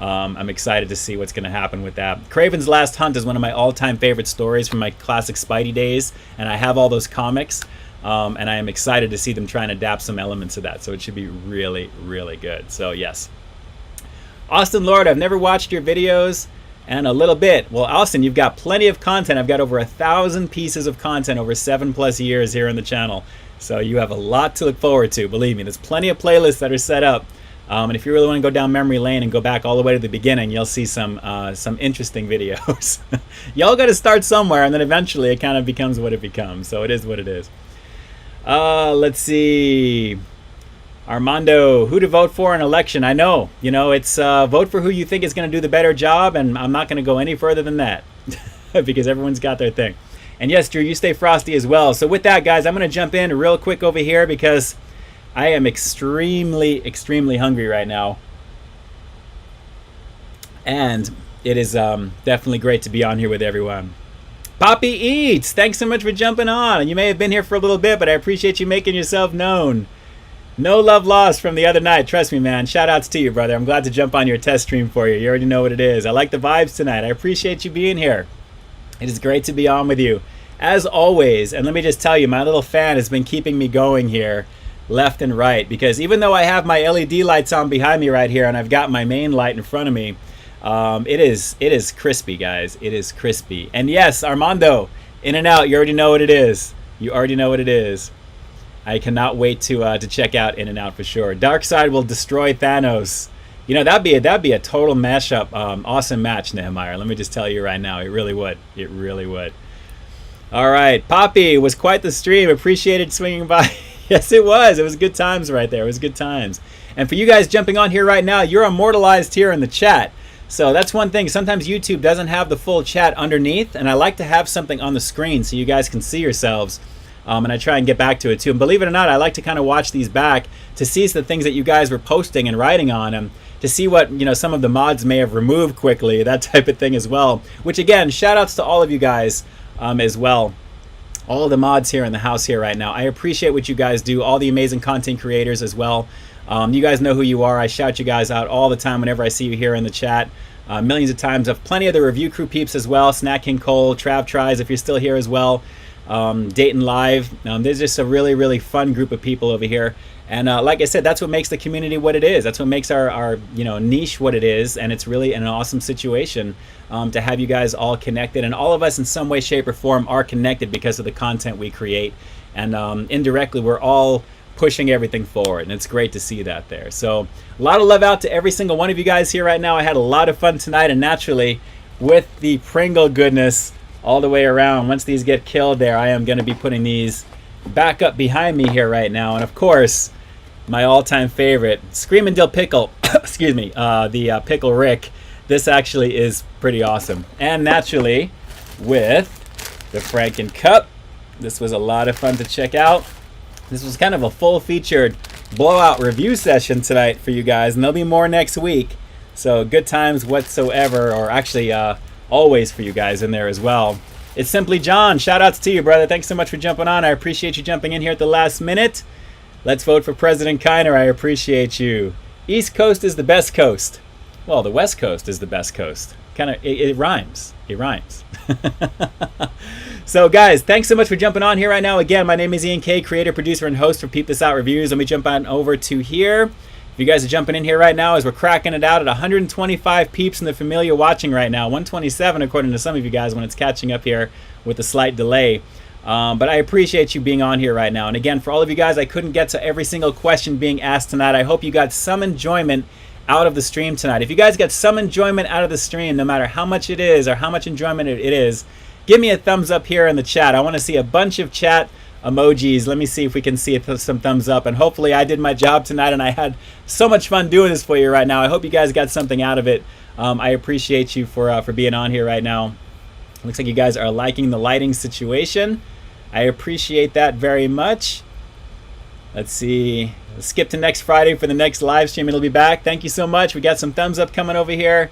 I'm excited to see what's going to happen with that. Kraven's Last Hunt is one of my all-time favorite stories from my classic Spidey days, and I have all those comics. And I am excited to see them try and adapt some elements of that. So it should be really, really good. So yes. Austin Lord, I've never watched your videos and a little bit. Well, Austin, you've got plenty of content. I've got over 1,000 pieces of content over 7+ years here on the channel. So you have a lot to look forward to. Believe me, there's plenty of playlists that are set up. And if you really want to go down memory lane and go back all the way to the beginning, you'll see some interesting videos. Y'all got to start somewhere, and then eventually it kind of becomes what it becomes. So it is what it is. Let's see. Armando, who to vote for in election? I know, you know, it's vote for who you think is going to do the better job, and I'm not going to go any further than that because everyone's got their thing. And yes, Drew, you stay frosty as well. So with that, guys, I'm going to jump in real quick over here because I am extremely hungry right now. And it is definitely great to be on here with everyone. Poppy Eats, thanks so much for jumping on. You may have been here for a little bit, but I appreciate you making yourself known. No love lost from the other night. Trust me, man. Shout outs to you, brother. I'm glad to jump on your test stream for you. You already know what it is. I like the vibes tonight. I appreciate you being here. It is great to be on with you. As always, and let me just tell you, my little fan has been keeping me going here left and right, because even though I have my LED lights on behind me right here and I've got my main light in front of me, it is crispy, guys. It is crispy. And yes, Armando, In and Out, you already know what it is. You already know what it is. I cannot wait to check out In and Out for sure. Darkseid will destroy Thanos. You know, that'd be a total mashup. Awesome match, Nehemiah. Let me just tell you right now, it really would. It really would. All right, Poppy, was quite the stream. Appreciated swinging by. Yes, it was. It was good times right there. It was good times. And for you guys jumping on here right now, you're immortalized here in the chat. So that's one thing. Sometimes YouTube doesn't have the full chat underneath, and I like to have something on the screen so you guys can see yourselves. And I try and get back to it too. And believe it or not, I like to kind of watch these back to see the things that you guys were posting and writing on them, to see what, you know, some of the mods may have removed quickly, that type of thing as well. Which again, shout outs to all of you guys as well. All the mods here in the house here right now. I appreciate what you guys do. All the amazing content creators as well. You guys know who you are. I shout you guys out all the time whenever I see you here in the chat. Millions of times. I've plenty of the review crew peeps as well. Snack King Cole, Trav Tries, if you're still here as well. Dayton Live. There's just a really fun group of people over here. And like I said, that's what makes the community what it is. That's what makes our niche what it is. And it's really an awesome situation to have you guys all connected. And all of us in some way, shape, or form are connected because of the content we create. And indirectly, we're all pushing everything forward. And it's great to see that there. So a lot of love out to every single one of you guys here right now. I had a lot of fun tonight. And naturally, with the Pringle goodness all the way around, once these get killed there, I am going to be putting these back up behind me here right now. And of course, my all-time favorite, Screamin' Dill Pickle, excuse me, the Pickle Rick. This actually is pretty awesome. And naturally, with the Franken Cup, this was a lot of fun to check out. This was kind of a full-featured blowout review session tonight for you guys, and there'll be more next week. So good times whatsoever, or actually always for you guys in there as well. It's Simply John. Shout outs to you, brother. Thanks so much for jumping on. I appreciate you jumping in here at the last minute. Let's vote for President Kiner. I appreciate you. East Coast is the best coast. Well, the West Coast is the best coast. It rhymes. It rhymes. So, guys, thanks so much for jumping on here right now. Again, my name is Ian K, creator, producer, and host for Peep This Out Reviews. Let me jump on over to here. If you guys are jumping in here right now as we're cracking it out at 125 peeps in the Familia watching right now. 127 according to some of you guys when it's catching up here with a slight delay. But I appreciate you being on here right now. And again, for all of you guys, I couldn't get to every single question being asked tonight. I hope you got some enjoyment out of the stream tonight. If you guys got some enjoyment out of the stream, no matter how much it is or how much enjoyment it is, give me a thumbs up here in the chat. I want to see a bunch of chat emojis. Let me see if we can see some thumbs up. And hopefully I did my job tonight and I had so much fun doing this for you right now. I hope you guys got something out of it. I appreciate you for being on here right now. Looks like you guys are liking the lighting situation. I appreciate that very much. Let's see. Let's skip to next Friday for the next live stream. It'll be back. Thank you so much. We got some thumbs up coming over here.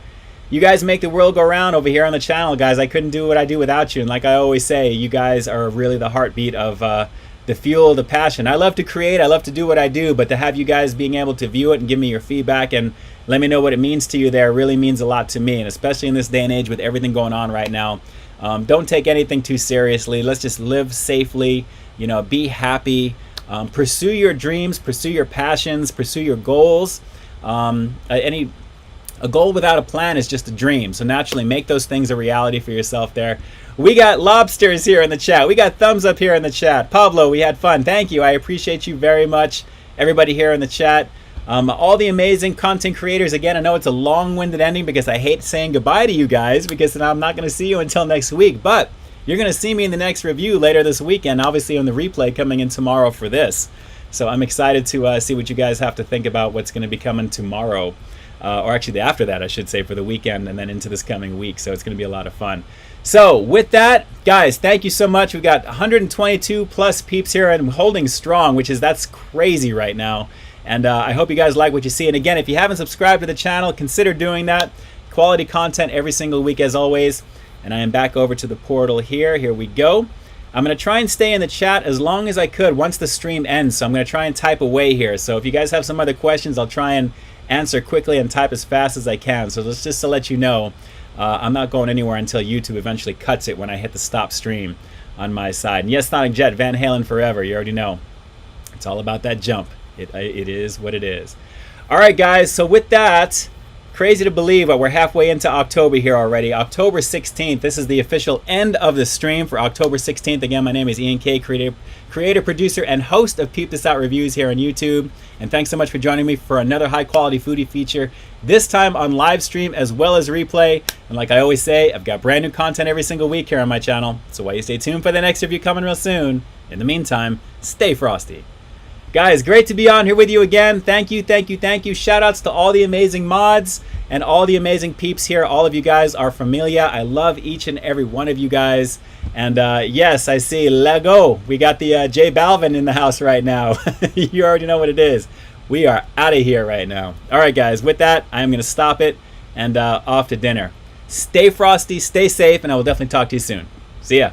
You guys make the world go round over here on the channel, guys. I couldn't do what I do without you. And like I always say, you guys are really the heartbeat of the fuel, the passion. I love to create. I love to do what I do. But to have you guys being able to view it and give me your feedback and let me know what it means to you there really means a lot to me. And especially in this day and age with everything going on right now. Don't take anything too seriously. Let's just live safely. Be happy. Pursue your dreams. Pursue your passions. Pursue your goals. A goal without a plan is just a dream. So naturally, make those things a reality for yourself there. We got lobsters here in the chat. We got thumbs up here in the chat. Pablo, we had fun. Thank you. I appreciate you very much. Everybody here in the chat. All the amazing content creators. Again, I know it's a long-winded ending because I hate saying goodbye to you guys because I'm not going to see you until next week. But you're going to see me in the next review later this weekend, obviously on the replay coming in tomorrow for this. So I'm excited to see what you guys have to think about what's going to be coming tomorrow. Or actually after that, I should say, for the weekend and then into this coming week. So it's going to be a lot of fun. So with that, guys, thank you so much. We've got 122 plus peeps here and holding strong, that's crazy right now. And I hope you guys like what you see. And again, if you haven't subscribed to the channel, consider doing that. Quality content every single week as always. And I am back over to the portal here. Here we go. I'm going to try and stay in the chat as long as I could once the stream ends. So I'm going to try and type away here. So if you guys have some other questions, I'll try and answer quickly and type as fast as I can. So just to let you know, I'm not going anywhere until YouTube eventually cuts it when I hit the stop stream on my side. And yes, Sonic Jet, Van Halen forever. You already know. It's all about that jump. It is what it is. All right, guys. So with that, crazy to believe, but we're halfway into October here already. October 16th. This is the official end of the stream for October 16th. Again, my name is Ian K, creator, producer, and host of Peep This Out Reviews here on YouTube. And thanks so much for joining me for another high-quality foodie feature, this time on live stream as well as replay. And like I always say, I've got brand new content every single week here on my channel. So while you stay tuned for the next review coming real soon, in the meantime, stay frosty. Guys, great to be on here with you again. Thank you, thank you, thank you. Shout outs to all the amazing mods and all the amazing peeps here. All of you guys are familia. I love each and every one of you guys. And yes, I see Lego. We got the J Balvin in the house right now. You already know what it is. We are out of here right now. All right, guys, with that, I am going to stop it and off to dinner. Stay frosty, stay safe, and I will definitely talk to you soon. See ya.